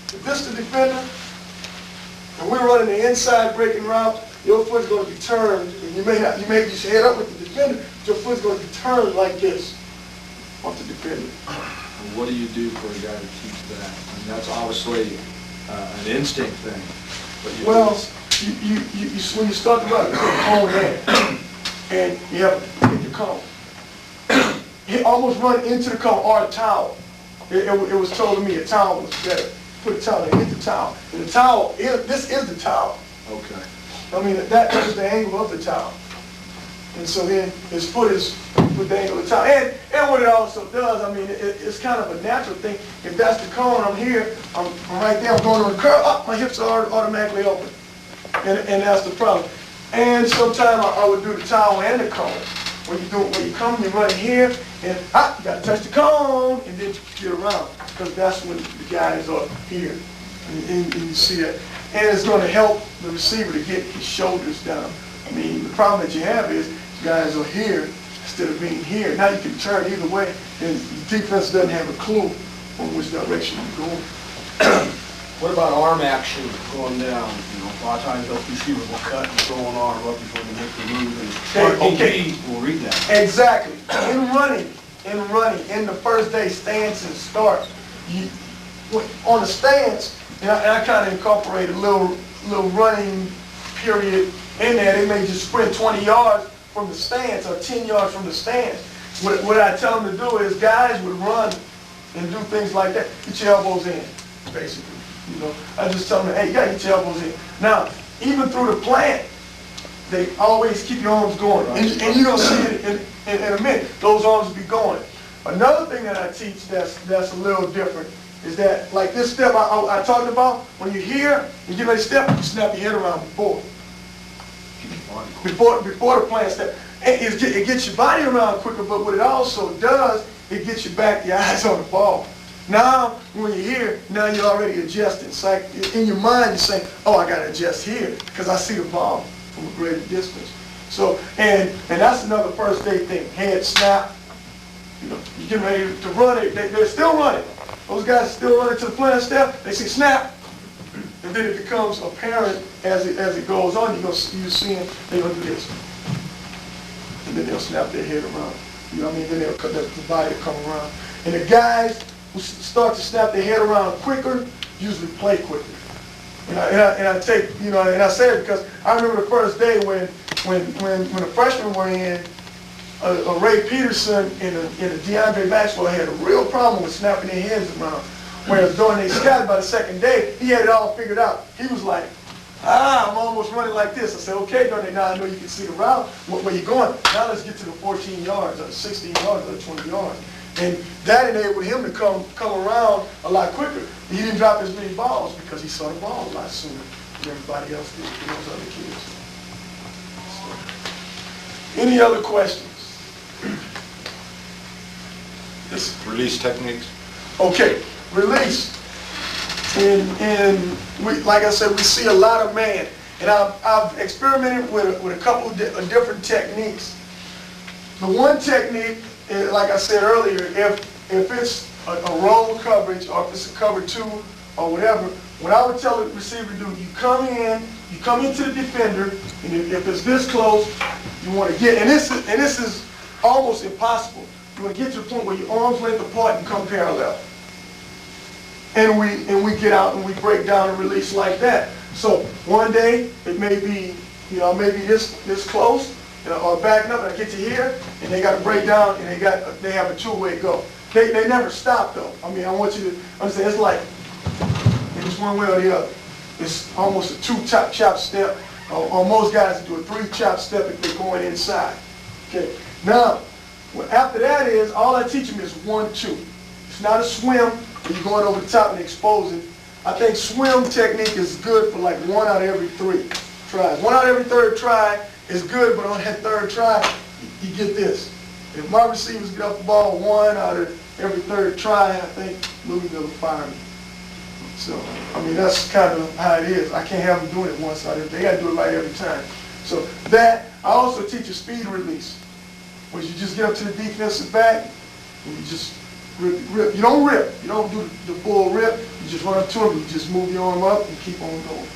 If this is the defender, and we're running the inside breaking route, your foot's going to be turned, and you may just head up with the defender, but your foot's going to be turned like this off the defender. What do you do for a guy to teach that? I mean, that's obviously an instinct thing. But when you start the route, you put a cone there, and you have to hit the cone. He almost run into the cone or a towel. It was told to me a towel was better. Put a towel there, hit the towel. And the towel, this is the towel. Okay. I mean, that is the angle of the towel. And so then his foot is with the angle of the towel. And what it also does, I mean, it's kind of a natural thing. If that's the cone, I'm here, I'm right there, I'm going on the curl, my hips are automatically open. And that's the problem. And sometimes I would do the towel and the cone. When you come, you run here, and you got to touch the cone, and then get around. Because that's when the guys are here. And you see that. And it's going to help the receiver to get his shoulders down. I mean, the problem that you have is guys are here instead of being here. Now you can turn either way, and the defense doesn't have a clue on which direction you're going. What about arm action going down? You know, a lot of times those receivers will cut and throw an arm up before they make the move, and smart Okay. DBs will read that. Exactly. In the first day stance and start, on the stance, and I kind of incorporate a little running period in there. They may just sprint 20 yards from the stance or 10 yards from the stance. What I tell them to do is guys would run and do things like that. Get your elbows in, basically. You know, I just tell them, hey, you gotta get your elbows in. Now, even through the plant, they always keep your arms going. And you're gonna see it in a minute. Those arms will be going. Another thing that I teach that's a little different is that, like this step I talked about, when you're here, you get ready to step, you snap your head around before the plant step. And it gets your body around quicker, but what it also does, it gets you back, your eyes on the ball. Now, when you're here, now you're already adjusting. It's like in your mind, you're saying, oh, I gotta adjust here, because I see the ball from a greater distance. So, and that's another first day thing. Head snap. You know, you're getting ready to run it. They're still running. Those guys are still running to the plant step. They say snap. And then it becomes apparent as it goes on. You see them, they're gonna do this. And then they'll snap their head around. You know what I mean? Then they'll cut the body to come around. And the guys who start to snap their head around quicker usually play quicker. And I take, you know, and I say it because I remember the first day when the freshmen were in, Ray Peterson and a DeAndre Maxwell had a real problem with snapping their heads around. Whereas during their scout, by the second day, he had it all figured out. He was like, I'm almost running like this. I said, okay, Donnie, now I know you can see the route, where you're going. Now let's get to the 14 yards, or 16 yards, or 20 yards. And that enabled him to come around a lot quicker. He didn't drop as many balls because he saw the ball a lot sooner than everybody else did, those other kids. So, any other questions? Release techniques? Okay, release. And we, like I said, we see a lot of man. And I've experimented with a couple of different techniques. The one technique, like I said earlier, if it's a roll coverage or if it's a cover 2 or whatever, what I would tell the receiver to do, you come into the defender, and if it's this close, you want to get, and this is almost impossible. You want to get to the point where your arms length apart and come parallel. And we get out and we break down and release like that. So one day it may be, you know, maybe this close, or backing up, and I get to here, and they got to break down, and they have a two-way go. They never stop though. I mean, I want you to understand. It's like it's one way or the other. It's almost a 2-chop step, or most guys do a 3-chop step if they're going inside. Okay. Now, after that is all I teach them is 1-2. It's not a swim where you're going over the top and exposing. I think swim technique is good for like 1 out of every 3 tries. 1 out of every 3rd try is good, but on that 3rd try, you get this. If my receivers get off the ball 1 out of every 3rd try, I think Louisville will fire me. So, I mean, that's kind of how it is. I can't have them doing it once out of they got to do it right every time. So that, I also teach a speed release, where you just get up to the defensive back, and you just rip. You don't rip. You don't do the full rip. You just run up to him, you just move your arm up and keep on going.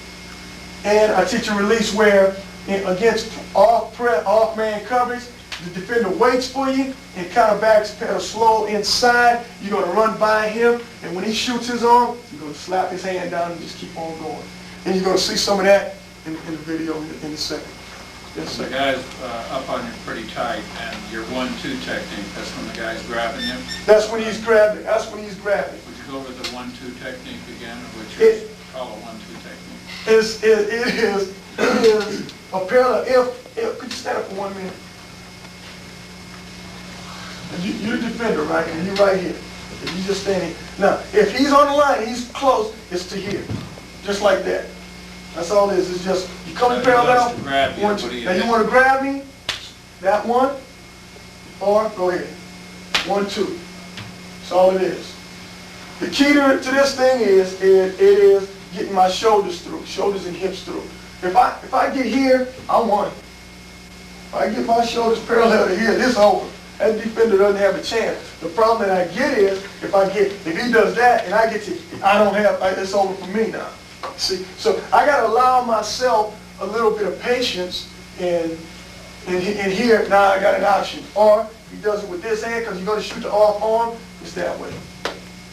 And I teach a release where, against off-man coverage, the defender waits for you and kind of backs pedal slow inside. You're going to run by him, and when he shoots his arm, you're going to slap his hand down and just keep on going. And you're going to see some of that in the video in a second. Yes, The sir. guy's up on you pretty tight, and your 1-2 technique, that's when the guy's grabbing you. That's when he's grabbing. That's when he's grabbing. Would you go over the 1-2 technique again, or would you call a 1-2 technique? It is a parallel. If could you stand up for 1 minute? You're the defender, right? And you're right here. If you just stand here. Now, if he's on the line, he's close, it's to here. Just like that. That's all it is. It's just, you come in parallel. Grab you. Now you want to grab me, that one, or go ahead. 1-2. That's all it is. The key to this thing is, it is getting my shoulders through, shoulders and hips through. If I get here, I won. If I get my shoulders parallel to here, this is over. that defender doesn't have a chance. The problem that I get is, if he does that and I get to, it's over for me now. See, so I gotta allow myself a little bit of patience and here, now I got an option. Or he does it with this hand because you're gonna shoot the off arm, it's that way.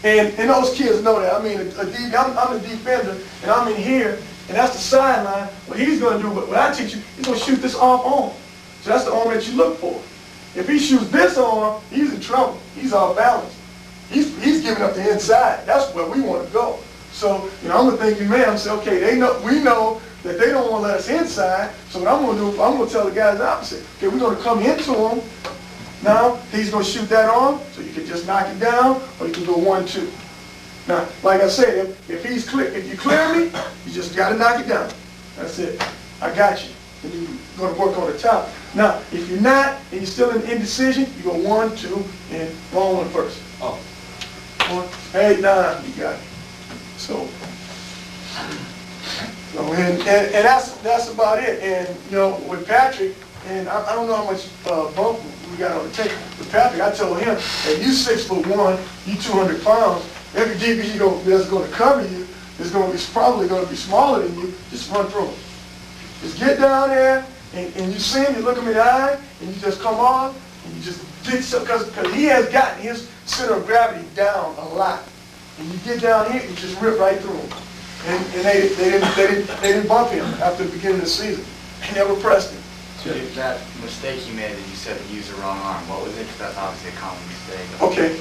And those kids know that. I mean, I'm a defender and I'm in here and that's the sideline. What he's gonna do, what I teach you, he's gonna shoot this off arm. So that's the arm that you look for. If he shoots this arm, he's in trouble. He's off balance. He's giving up the inside. That's where we want to go. So, I'm gonna think, man, I'm saying, okay, we know that they don't want to let us inside. So what I'm gonna do, I'm gonna tell the guys the opposite. Okay, we're gonna come into him. Now he's gonna shoot that arm, so you can just knock it down, or you can do a 1-2. Now, like I said, if you clear me, you just gotta knock it down. That's it. I got you. And you're gonna work on the top. Now, if you're not, and you're still in indecision, you go 1, 2, and wrong one first. Oh. 1, 8, 9, you got it. So and that's about it. And with Patrick, and I don't know how much bump we got on the tape. With Patrick, I told him, hey, you 6'1", you 200 pounds. Every DB that's going to cover you is probably going to be smaller than you. Just run through him. Just get down there, and you see him, you look him in the eye, and you just come on, and you just get some, because he has gotten his center of gravity down a lot. And you get down here, you just rip right through him. And they didn't bump him after the beginning of the season. They never pressed him. So that mistake you made that you said you used the wrong arm, what was it? Because that's obviously a common mistake. Okay.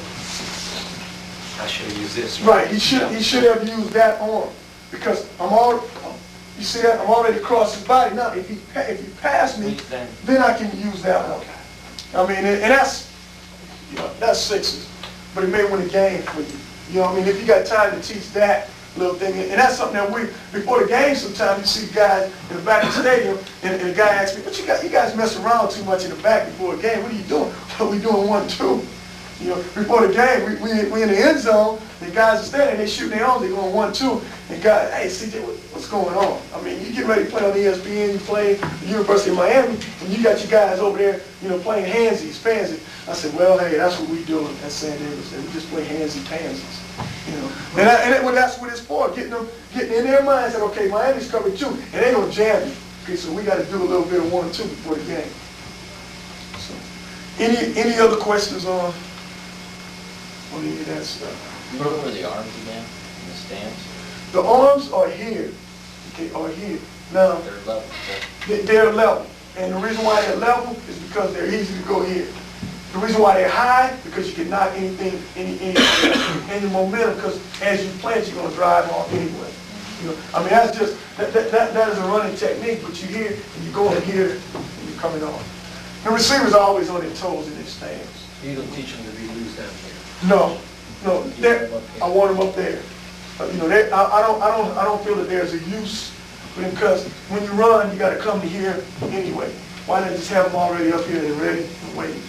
I should have used this. Right, he should have used that arm. Because you see that? I'm already across his body. Now, if he pass me, then I can use that one. I mean, and that's sixes. But it may win a game for you. If you got time to teach that little thing, and that's something that before the game sometimes you see guys in the back of the stadium, and the guy asks me, but you guys mess around too much in the back before a game. What are you doing? We doing 1-2. Before the game, we in the end zone, the guys are standing, they shooting their arms, they going 1-2, and guys, hey, CJ, what's going on? I mean, you get ready to play on ESPN, you play at the University of Miami, and you got your guys over there, playing handsies, fancy. I said, well, hey, that's what we doing at San Diego State. We just play handsy pansies, And that's what it's for, getting in their minds that, okay, Miami's covered too, and they gonna jam you. Okay, so we got to do a little bit of 1-2 before the game. So, any other questions on any of that stuff? Where were the arms again, in the stance? The arms are here, okay, are here. Now, They're level. they're level, and the reason why they're level is because they're easy to go here. The reason why they're high, because you can knock anything, any momentum, because as you plant, you're going to drive off anyway. I mean, that's just, that is a running technique, but you here, and you go in here, and you're coming on. The receiver's always on their toes in their stance. You don't teach them to be loose down here. No, I want them up there. I don't feel that there's a use, because when you run, you got to come to here anyway. Why not just have them already up here and ready and waiting?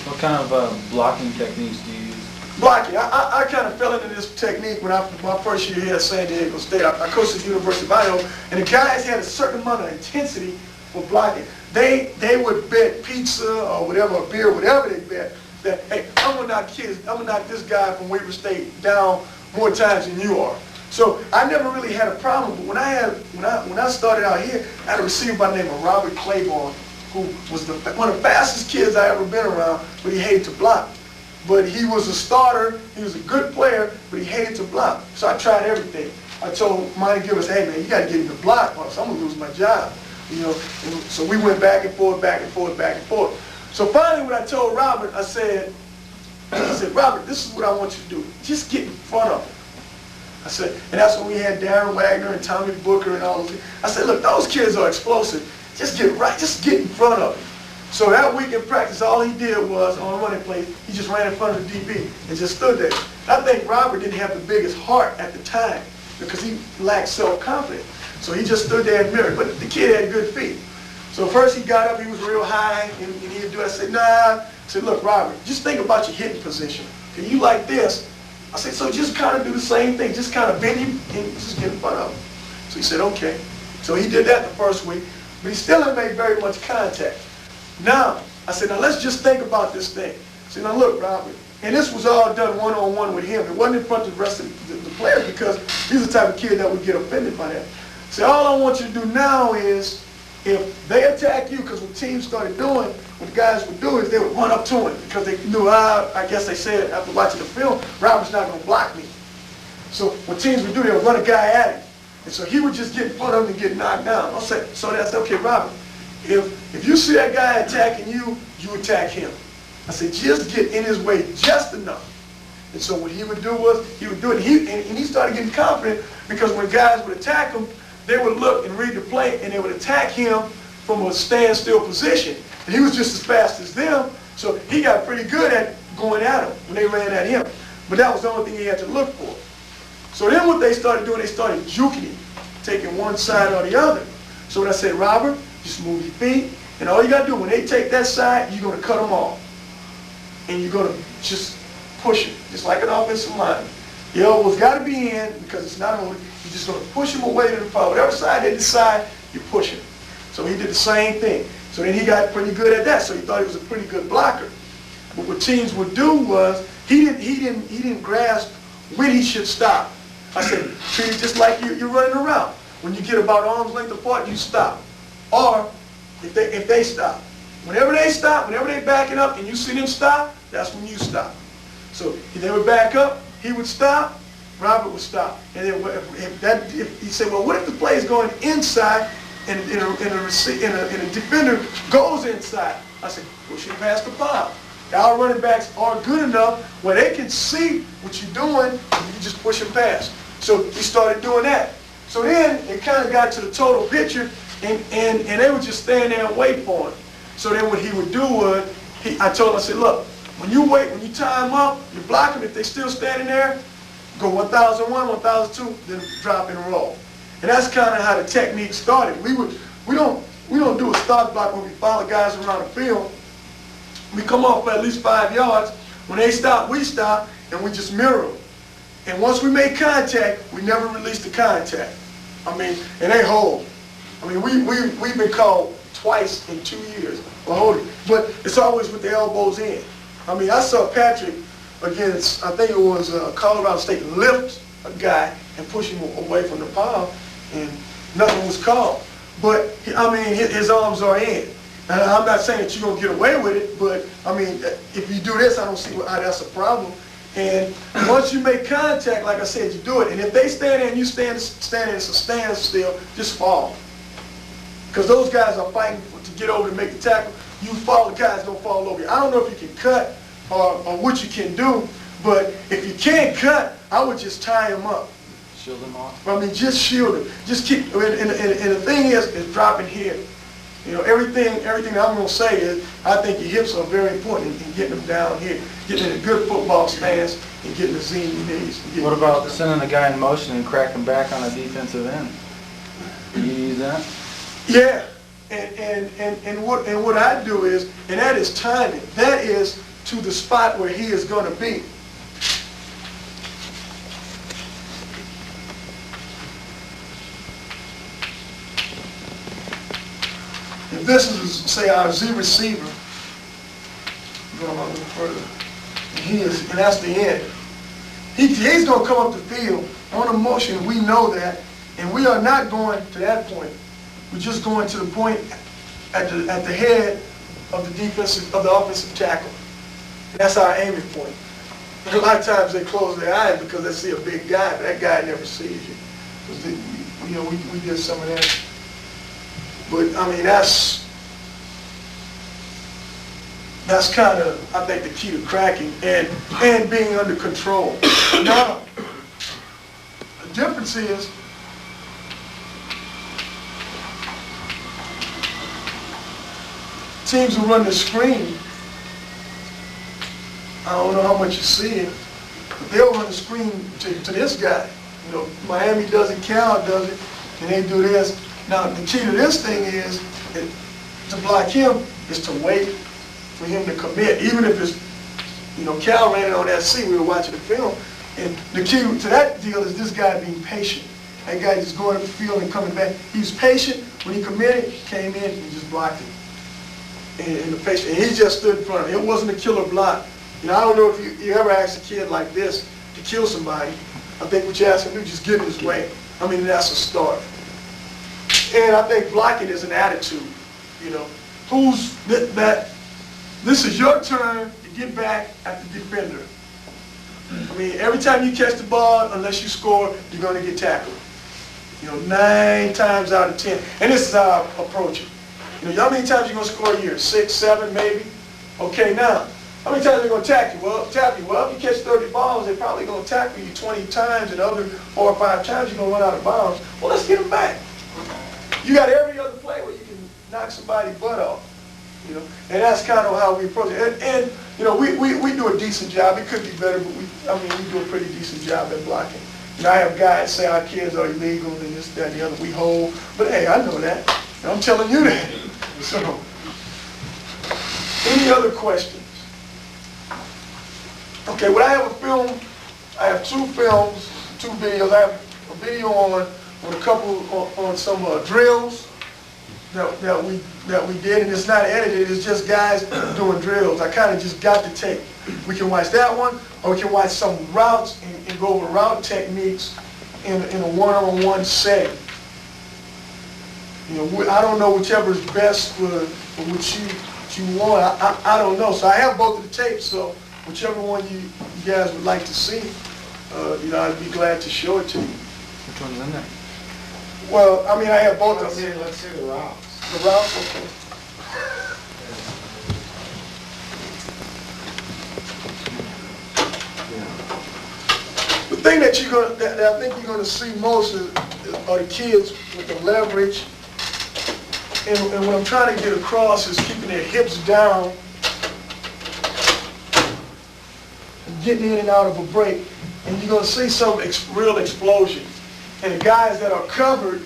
What kind of blocking techniques do you use? Blocking. I kind of fell into this technique when my first year here at San Diego State. I coached at the University of Idaho, and the guys had a certain amount of intensity for blocking. They would bet pizza or whatever, or beer, whatever they bet, that, hey, I'm gonna knock this guy from Weber State down more times than you are. So I never really had a problem. But when I started out here, I had a receiver by the name of Robert Claiborne, who was one of the fastest kids I ever been around, but he hated to block. But he was a starter, he was a good player, but he hated to block. So I tried everything. I told Monty Givers, hey man, you gotta get him to block, or else I'm gonna lose my job. And so we went back and forth, back and forth, back and forth. So finally when I told Robert, I said, Robert, this is what I want you to do. Just get in front of him. I said, and that's when we had Darren Wagner and Tommy Booker and all those things. I said, look, those kids are explosive. Just get in front of him. So that week in practice, all he did was, on running plays, he just ran in front of the DB and just stood there. I think Robert didn't have the biggest heart at the time because he lacked self-confidence. So he just stood there and mirrored, but the kid had good feet. So first he got up, he was real high, and he would do it. I said, nah. I said, look, Robert, just think about your hitting position. If you like this, I said, so just kind of do the same thing. Just kind of bend him and just get in front of him. So he said, okay. So he did that the first week, but he still didn't make very much contact. Now, I said, now let's just think about this thing. I said, now look, Robert, and this was all done one-on-one with him. It wasn't in front of the rest of the players because he's the type of kid that would get offended by that. So all I want you to do now is, if they attack you, because what teams started doing, what the guys would do is they would run up to him because they knew, I guess they said after watching the film, Robert's not going to block me. So what teams would do, they would run a guy at him. And so he would just get in front of him and get knocked down. I'll say, so that's okay, Robert, if you see that guy attacking you, you attack him. I said, just get in his way just enough. And so what he would do was, he would do it, and he started getting confident because when guys would attack him, they would look and read the play, and they would attack him from a standstill position. And he was just as fast as them, so he got pretty good at going at them when they ran at him. But that was the only thing he had to look for. So then what they started doing, they started juking him, taking one side or the other. So when I said, Robert, just move your feet, and all you got to do, when they take that side, you're going to cut them off. And you're going to just push it, just like an offensive lineman. The elbow's got to be in because it's not only, you're just going to push them away to the foul. Whatever side they decide, you push it. So he did the same thing. So then he got pretty good at that. So he thought he was a pretty good blocker. But what teams would do was, he didn't grasp when he should stop. I said, treat it just like you're running around. When you get about arm's length apart, you stop. Or if they stop. Whenever they stop, whenever they backing up and you see them stop, that's when you stop. So if they would back up, he would stop, Robert would stop. And then if he said, well, what if the play is going inside and a defender goes inside? I said, push it past the foul. Our running backs are good enough where they can see what you're doing and you can just push them past. So he started doing that. So then it kind of got to the total picture and they would just stand there and wait for him. So then what he would do was, I told him, I said, look, when you wait, when you tie them up, you block them, if they're still standing there, go 1,001, 1,002, then drop and roll. And that's kind of how the technique started. We don't do a stop block when we follow guys around the field. We come off for at least 5 yards. When they stop, we stop, and we just mirror them. And once we make contact, we never release the contact. I mean, and they hold. I mean, we've been called twice in 2 years for holding, but it's always with the elbows in. I mean, I saw Patrick against, I think it was Colorado State, lift a guy and push him away from the pile, and nothing was called. But, I mean, his arms are in. And I'm not saying that you're going to get away with it, but, I mean, if you do this, I don't see how that's a problem. And once you make contact, like I said, you do it. And if they stand there and you stand there, it's a standstill, just fall. Because those guys are fighting to get over to make the tackle. You fall, the guy's going to fall over you. I don't know if you can cut or what you can do, but if you can't cut, I would just tie him up. Shield him off? I mean, just shield him. Just keep, and the thing is dropping here. You know, everything that I'm going to say is, I think your hips are very important in getting them down here, getting in a good football stance and getting the zenny knees. What about sending the guy in motion and cracking back on a defensive end? Can you use that? Yeah, and what I do is, and that is timing. That is to the spot where he is going to be. If this is, say, our Z receiver, going a little further, and that's the end. He's going to come up the field on a motion. We know that, and we are not going to that point. We're just going to the point at the head of the offensive tackle. And that's our aiming point. And a lot of times they close their eyes because they see a big guy, but that guy never sees you. Because we did some of that. But I mean, that's kind of, I think, the key to cracking and being under control. Now, the difference is, teams who run the screen, I don't know how much you see it, but they'll run the screen to this guy. You know, Miami does it, Cal does it, and they do this. Now, the key to this thing is, to block him, is to wait for him to commit. Even if it's, you know, Cal ran it on that C, we were watching the film, and the key to that deal is this guy being patient. That guy just going up the field and coming back. He was patient. When he committed, came in and just blocked it. and the patient, and he just stood in front of him. It wasn't a killer block. You know, I don't know if you ever asked a kid like this to kill somebody. I think what you ask him to do is just get in his way. I mean, that's a start. And I think blocking is an attitude, you know. This is your turn to get back at the defender. I mean, every time you catch the ball, unless you score, you're going to get tackled. You know, 9 times out of 10. And this is how I approach it. You know, how many times you going to score a year? 6, 7, maybe? Okay, now, how many times are they going to tackle you? Well, if you catch 30 balls, they're probably going to tackle you 20 times, and other 4 or 5 times you're going to run out of bounds. Well, let's get them back. You got every other play where you can knock somebody's butt off. You know, and that's kind of how we approach it. And you know, we do a decent job. It could be better, but we do a pretty decent job at blocking. You know, I have guys say our kids are illegal and this, that, and the other. We hold, but hey, I know that. And I'm telling you that. So, any other questions? Okay, well, I have a film. I have 2 films, 2 videos. I have a video on a couple on some drills that we did, and it's not edited, it's just guys doing drills. I kind of just got the tape. We can watch that one, or we can watch some routes and go over route techniques in a one-on-one setting. You know, I don't know whichever is best for what you want. I don't know. So I have both of the tapes, so whichever one you guys would like to see, you know, I'd be glad to show it to you. Which one's in there? Well, I mean, I have both of them. Let's see the routes. The routes, okay. The thing that I think you're gonna see most are the kids with the leverage, and what I'm trying to get across is keeping their hips down, and getting in and out of a break, and you're gonna see some real explosion. And the guys that are covered,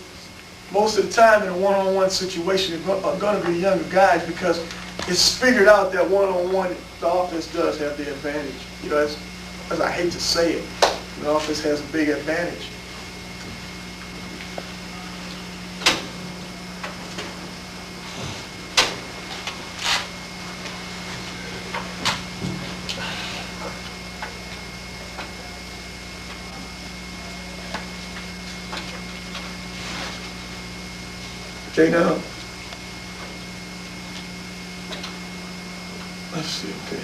most of the time in a one-on-one situation, are going to be younger guys, because it's figured out that one-on-one, the offense does have the advantage. You know, as I hate to say it, the offense has a big advantage. Okay, now, let's see, okay.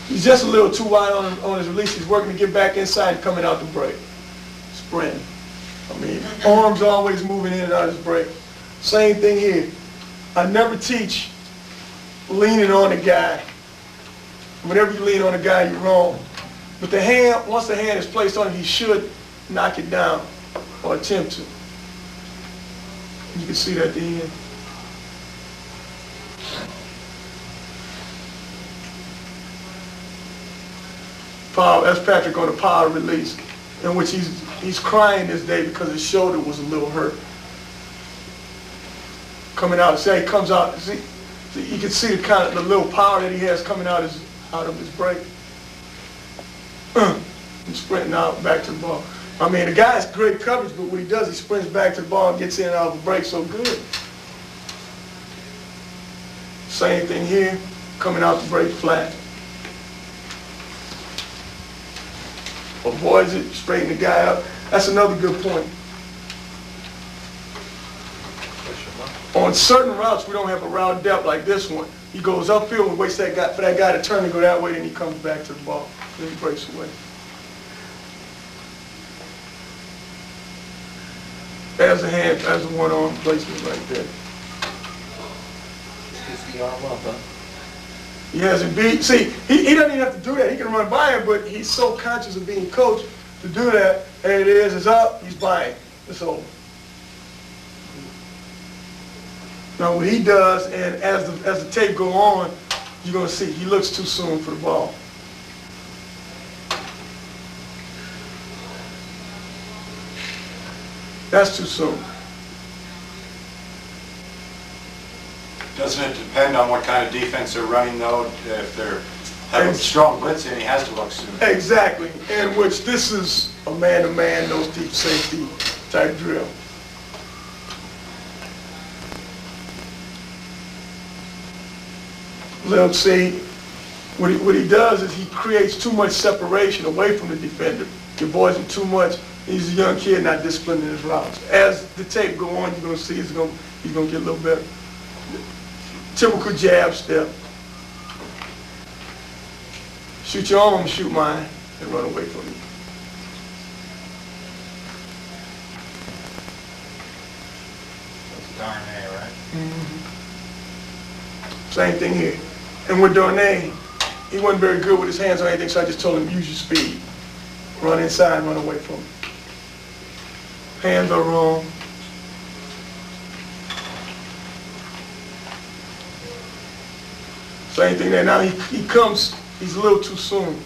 He's just a little too wide on his release. He's working to get back inside and coming out the break. Sprinting. I mean, arms always moving in and out of his break. Same thing here. I never teach leaning on the guy. Whenever you lean on a guy, you're wrong. But the hand, once the hand is placed on him, he should knock it down, or attempt to. You can see that at the end. Power, that's Patrick on the power release, in which he's crying this day because his shoulder was a little hurt. Coming out, say he comes out, see, you can see the little power that he has coming out of his break. He's sprinting out back to the ball. I mean, the guy's great coverage, but what he does, he sprints back to the ball and gets in and out of the break so good. Same thing here, coming out the break flat. Avoids it, straighten the guy up. That's another good point. On certain routes, we don't have a route depth like this one. He goes upfield and waits for that guy to turn and go that way, then he comes back to the ball. Then he breaks away. There's a hand, there's a one-arm placement right there. Just the arm up, huh? He hasn't beat. See, he doesn't even have to do that. He can run by him, but he's so conscious of being coached to do that. There it is, it's up, he's by him. It's over. Now what he does, and as the tape go on, you're gonna see he looks too soon for the ball. That's too soon. Doesn't it depend on what kind of defense they're running, though? If they're having strong blitzing, he has to look soon. Exactly, in which this is a man-to-man, nose deep safety type drill. let him see. What he does is he creates too much separation away from the defender. He avoids him too much. He's a young kid, not disciplined in his routes. As the tape go on, you're gonna see he's gonna get a little better. Typical jab step. Shoot your arm, I'm gonna shoot mine, and run away from you. Darn A, right? Same thing here. And with Darnay, he wasn't very good with his hands or anything, so I just told him, use your speed. Run inside, run away from him. Hands are wrong. Same thing there. Now he comes, he's a little too soon.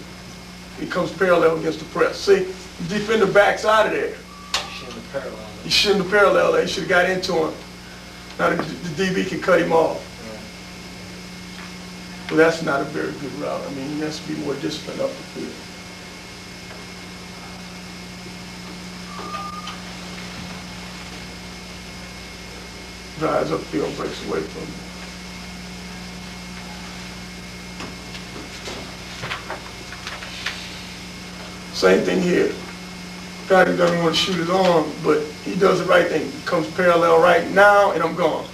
He comes parallel against the press. See, the defender backs out of there. He shouldn't have parallel there. He should have got into him. Now the DB can cut him off. Well, that's not a very good route. I mean, he has to be more disciplined up the field. Drives upfield, breaks away from him. Same thing here. Guy that doesn't want to shoot his arm, but he does the right thing. He comes parallel right now, and I'm gone.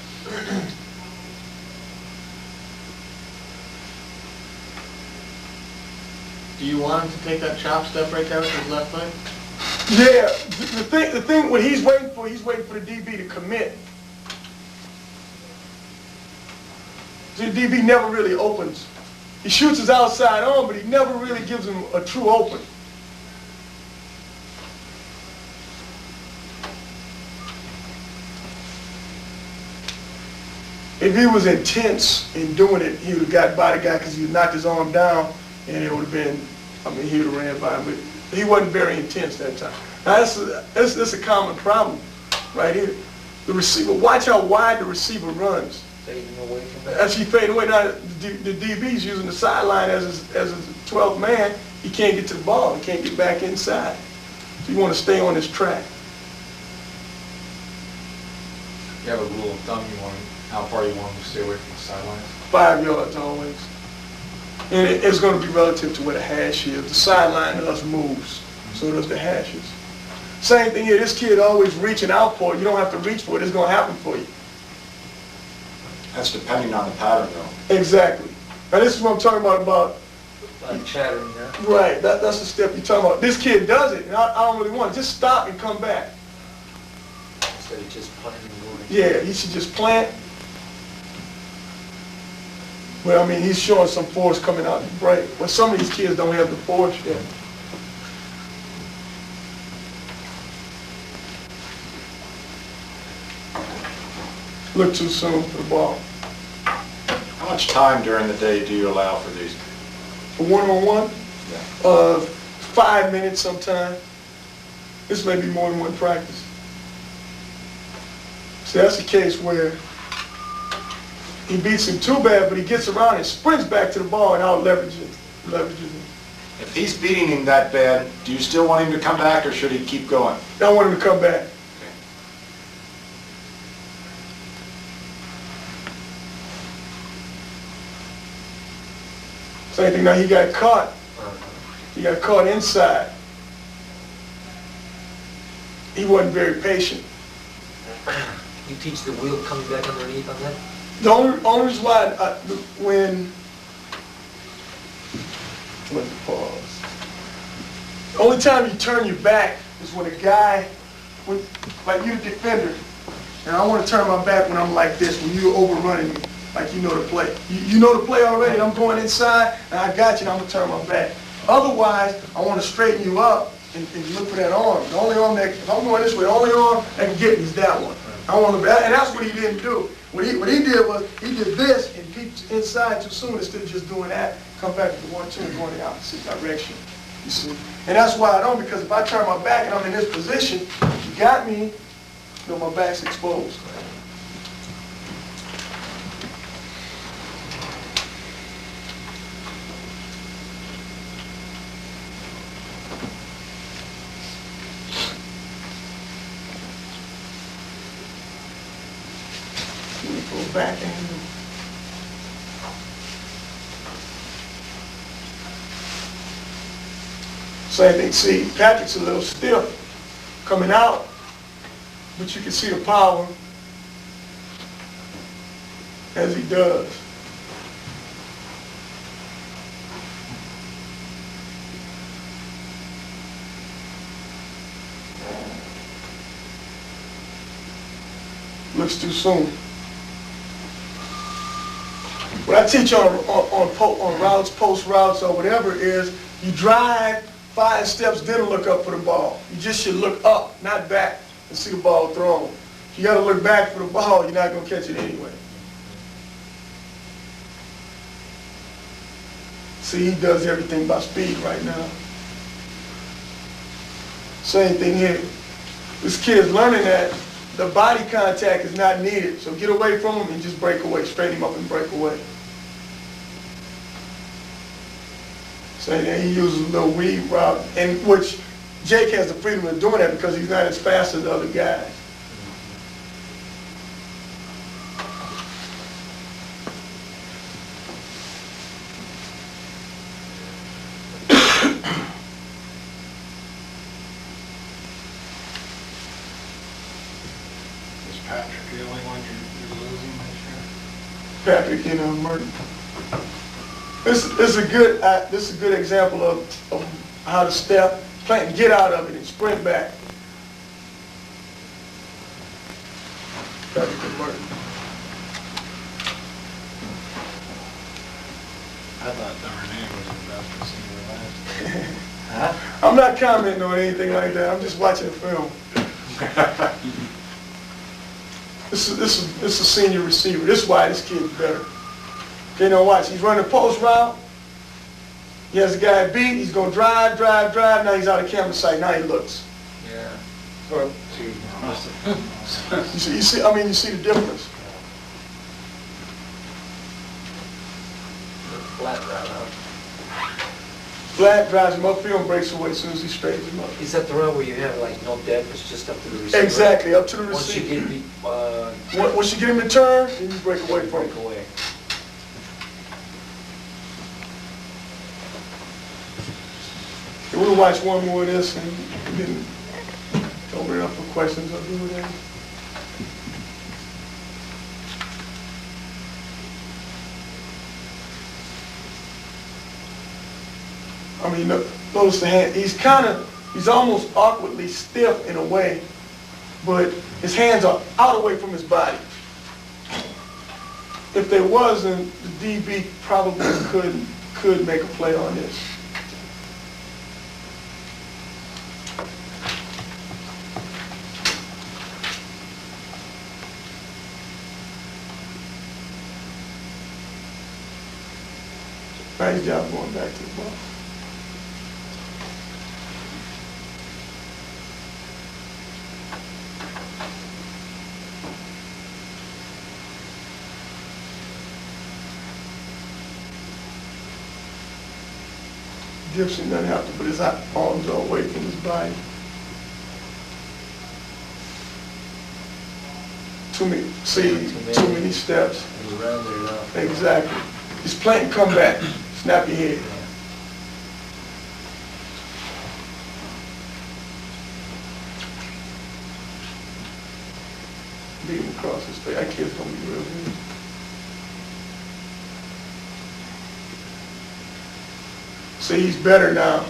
Do you want him to take that chop step right there with his left leg? Yeah, the thing, what he's waiting for the DB to commit. See, the DB never really opens. He shoots his outside arm, but he never really gives him a true open. If he was intense in doing it, he would have got by the guy because he would knocked his arm down, and it would have been, I mean, he would have ran by him, but he wasn't very intense that time. Now, that's a common problem right here. The receiver, watch how wide the receiver runs. Fading away from it. As he fading away, now the DB's using the sideline as his 12th man. He can't get to the ball. He can't get back inside. So you want to stay on his track. You have a rule of thumb, how far you want them to stay away from the sidelines? 5 yards always. And it's going to be relative to where the hash is. The sideline does moves, so does the hashes. Same thing here. This kid always reaching out for it. You don't have to reach for it. It's going to happen for you. That's depending on the pattern, though. Exactly. Now this is what I'm talking about. Chattering there. Right. That's the step you're talking about. This kid does it, and I don't really want it. Just stop and come back. Instead of just planting and going. Yeah, he should just plant. Well, I mean, he's showing some force coming out the break. But some of these kids don't have the force yet. Look too soon for the ball. How much time during the day do you allow for these? For one-on-one, 5 minutes sometime. This may be more than one practice. See, that's a case where he beats him too bad, but he gets around and sprints back to the ball and out leverages him. If he's beating him that bad, do you still want him to come back, or should he keep going? I want him to come back. Same thing, now he got caught. He got caught inside. He wasn't very patient. You teach the wheel coming back underneath on that? The only reason why, pause. The only time you turn your back is when a guy, like you the defender, and I want to turn my back when I'm like this, when you're overrunning me, like you know the play. You know the play already, I'm going inside, and I got you, and I'm going to turn my back. Otherwise, I want to straighten you up and look for that arm. The only arm that, if I'm going this way, the only arm that can get me is that one. I want to, and that's what he didn't do. What he did was, he did this and peeped inside too soon instead of just doing that. Come back to the 1-2 and go in the opposite direction. You see? And that's why I don't, because if I turn my back and I'm in this position, you got me, you know, my back's exposed. Back and Same thing, see, Patrick's a little stiff coming out, but you can see the power as he does. Looks too soon. What I teach on routes, post routes, or whatever is, you drive 5 steps, then look up for the ball. You just should look up, not back, and see the ball thrown. If you gotta look back for the ball, you're not gonna catch it anyway. See, he does everything by speed right now. Same thing here. This kid's learning that the body contact is not needed, so get away from him and just break away. Straighten him up and break away. So then he uses a little weave route, and which Jake has the freedom of doing that because he's not as fast as the other guys. Is Patrick the only one you're losing this Patrick, Merton. This is a good example of how to step, plant, get out of it, and sprint back. Patrick and Merton. I thought Darnay was the best receiver last. I'm not commenting on anything like that. I'm just watching the film. This is a senior receiver. This is why this kid's better. Okay, now watch. He's running a post route. He has a guy beat. He's going to drive. Now he's out of camera sight. Now he looks. Yeah. You see the difference. Flat route, huh? Flat drives him upfield and breaks away as soon as he straightens him up. Is that the route where you have like no depth, it's just up to the receiver? Exactly, up to the Once you receiver. get the, Once you get him to turn, then you break away from break him. away. We'll watch one more of this and then open it up for questions or do whatever. I mean, notice the hand. He's almost awkwardly stiff in a way, but his hands are out away from his body. If there wasn't, the DB probably could make a play on this. Nice job going back to the ball. Gibson doesn't have to put his arms all away from his body. Too many steps. Exactly. Just plant and come back. Snap your head. Beat him across his face. That kid's gonna be real good. See, he's better now.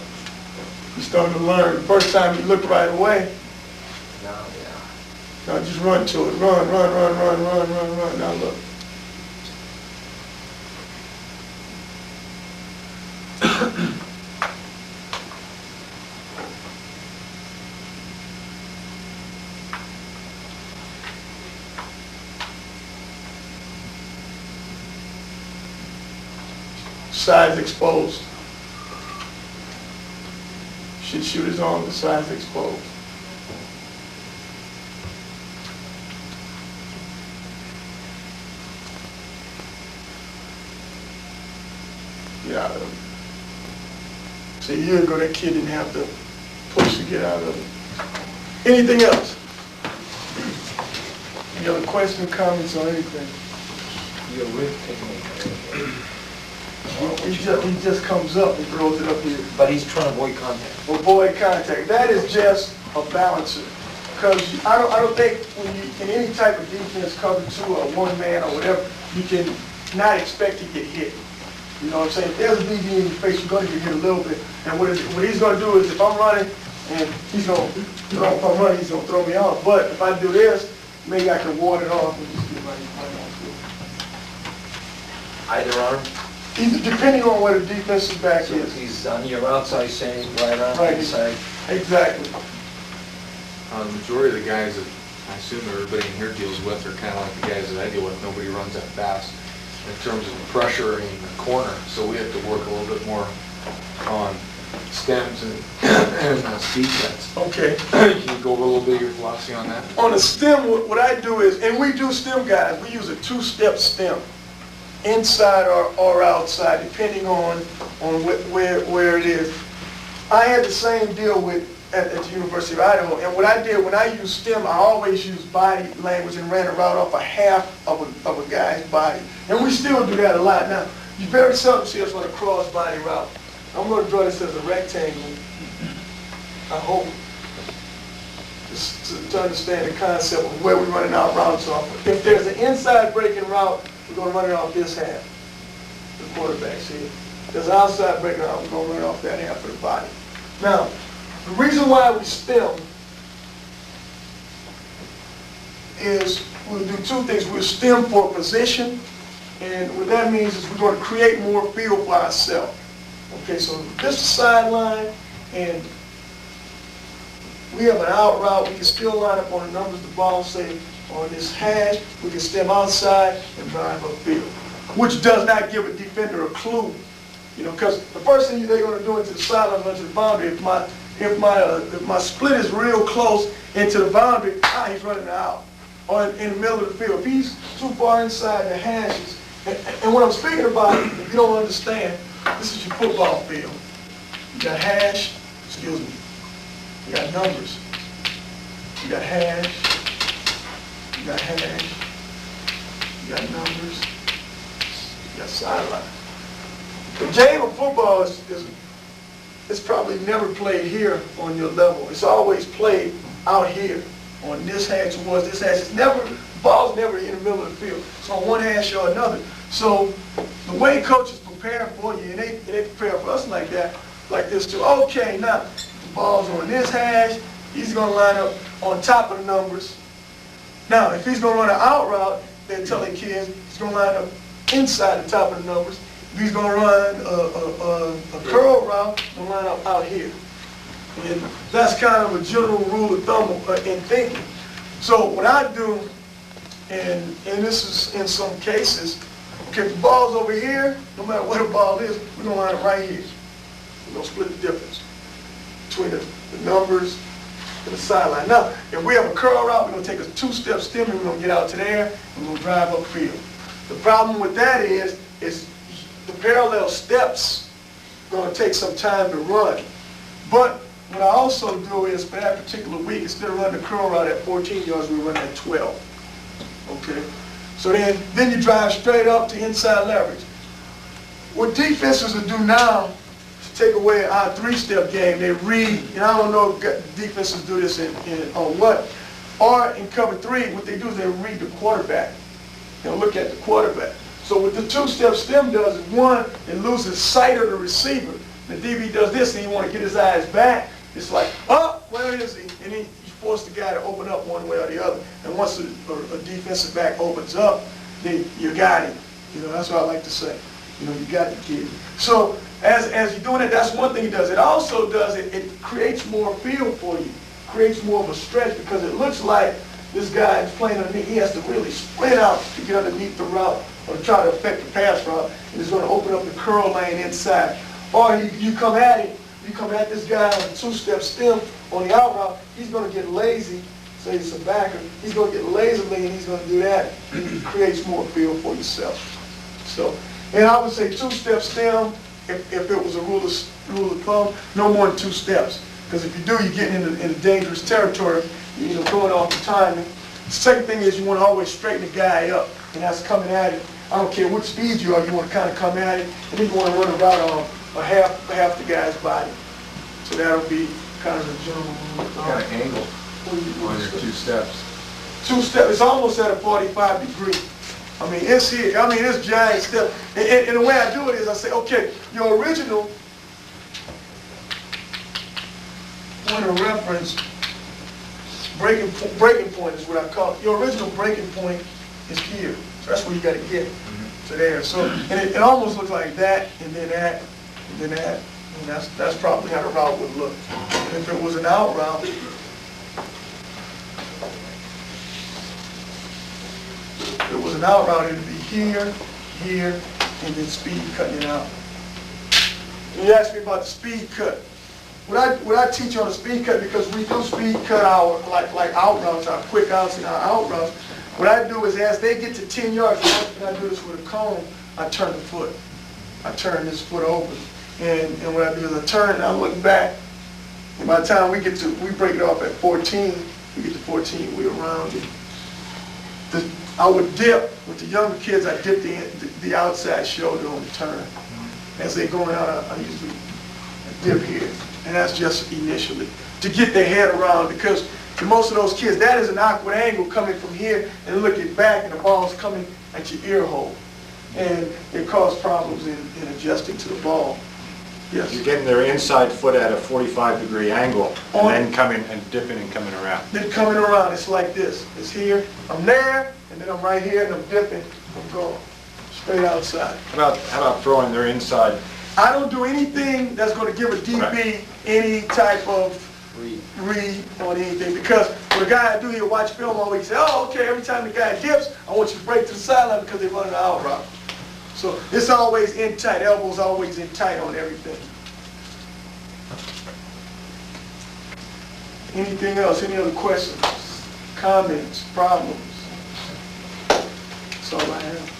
He's starting to learn. First time he looked right away. No, yeah. Now just run to it. Run. Now look. Sides exposed. Should shoot his arm with sides exposed. Get out of it. See, a year ago that kid didn't have the push to get out of it. Anything else? Any other questions, comments, or anything? Your whip technique. He just comes up and throws it up here. But he's trying to avoid contact. Avoid contact. That is just a balancer. Because I don't think when you, in any type of defense, cover two or one man or whatever, you can not expect to get hit. You know what I'm saying? If there's a DB in your face, you're going to get hit a little bit. And what he's going to do is, if I'm running, and he's going to, if I'm running, he's going to throw me off. But if I do this, maybe I can ward it off and just get right on Either arm? Either, depending on where the defensive back So is. if he's on your outside saying right arm, Right. inside. Exactly. The majority of the guys that I assume everybody in here deals with are kind of like the guys that I deal with. Nobody runs that fast in terms of pressure in the corner. So we have to work a little bit more on stems and speed sets. Okay. Can you go over a little bit of your philosophy on that? On the stem, what I do is, and we do stem guys, we use a two-step stem, inside or outside, depending on where it is. I had the same deal with at the University of Idaho, and what I did when I use stem, I always use body language and ran a route off a half of a guy's body, and we still do that a lot. Now, you very seldom see us run a cross body route. I'm going to draw this as a rectangle. I hope to understand the concept of where we're running our routes off. If there's an inside breaking route, we're going to run it off this half, the quarterback's here. If there's an outside breaking route, we're going to run it off that half of the body. Now, the reason why we stem is we'll do two things. We'll stem for position, and what that means is we're going to create more field for ourselves. Okay, so this is the sideline, and we have an out route. We can still line up on the numbers the ball say on this hash. We can stem outside and drive upfield, which does not give a defender a clue. You know, because the first thing they're going to do into the sideline, run to the boundary. If my split is real close into the boundary, he's running out, or in the middle of the field. If he's too far inside the hashes, and what I'm speaking about, if you don't understand, this is your football field. You got hash, excuse me. You got numbers. You got hash. You got hash. You got numbers. You got sideline. The game of football is probably never played here on your level. It's always played out here on this hash towards this hash. It's never, ball's never in the middle of the field. It's on one hash or another. So the way coaches prepare for you, and they prepare for us like that, like this too. Okay, now the ball's on this hash. He's going to line up on top of the numbers. Now, if he's going to run an out route, they're telling kids he's going to line up inside the top of the numbers. If he's going to run a curl route, he'll line up out here. And that's kind of a general rule of thumb in thinking. So what I do, and this is in some cases, okay, if the ball's over here, no matter where the ball is, we're going to line it right here. We're going to split the difference between the numbers and the sideline. Now, if we have a curl route, we're going to take a two-step stem, and we're going to get out to there, and we're going to drive upfield. The problem with that is the parallel steps going to take some time to run. But what I also do is, for that particular week, instead of running the curl route at 14 yards, we run at 12. Okay? So then you drive straight up to inside leverage. What defenses will do now to take away our three-step game, they read, and I don't know if defenses do this on what, or in cover three, what they do is they read the quarterback. They'll look at the quarterback. So what the two-step stem does is, one, it loses sight of the receiver. The DB does this and he want to get his eyes back. It's like, oh, where is he? And he force the guy to open up one way or the other. And once a defensive back opens up, then you got him. You know, that's what I like to say. You know, you got the kid. So as you're doing it, that's one thing it does. It also does, it creates more field for you. Creates more of a stretch, because it looks like this guy is playing underneath. He has to really sprint out to get underneath the route, or to try to affect the pass route, and it's going to open up the curl lane inside. Or you come at it, you come at this guy on a two-step stem on the out route, he's going to get lazy, say it's a backer, he's going to get lazily and he's going to do that, and it creates more field for yourself. So, and I would say two-step stem, if it was a rule of thumb, no more than 2 steps. Because if you do, you're getting into dangerous territory, throwing off the timing. The second thing is you want to always straighten the guy up, and that's coming at it. I don't care what speed you are, you want to kind of come at it, and then you want to run about half the guy's body. So that'll be kind of the general rule. Kind of angle on your 2 steps. 2 steps, it's almost at a 45 degree. I mean, it's here, I mean, it's giant step. And the way I do it is I say, okay, your original point of reference, breaking point is what I call it. Your original breaking point is here. So that's where you got to get to there. So, and it almost looks like that, and then that, and then that. And that's probably how the route would look. And if it was an out route, if it was an out route, it would be here, here, and then speed cutting it out. And you asked me about the speed cut. What I teach on the speed cut, because we do speed cut our, like out routes, our quick outs and our out routes, what I do is as they get to 10 yards, and I do this with a cone, I turn the foot. I turn this foot over. And what I do is I turn and I look back. And by the time we break it off at 14, we get to 14, we're around it. I would dip, with the younger kids, I dip the outside shoulder on the turn. As they're going out, I usually dip here. And that's just initially, to get their head around, because for most of those kids, that is an awkward angle coming from here and looking back and the ball's coming at your ear hole. And it causes problems in adjusting to the ball. Yes. You're getting their inside foot at a 45-degree angle, and then coming and dipping and coming around. Then coming around, it's like this. It's here, I'm there, and then I'm right here, and I'm dipping, I'm going straight outside. How about throwing their inside? I don't do anything that's going to give a DB any type of read on anything, because what a guy I do here, watch film always say, oh, okay, every time the guy dips, I want you to break to the sideline because they're running an out route. So it's always in tight, elbows always in tight on everything. Anything else? Any other questions, comments, problems? That's all I have.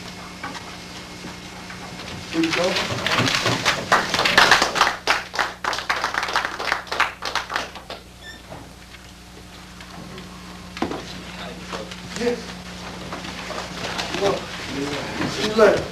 Here we go. Yes. Well, see you later.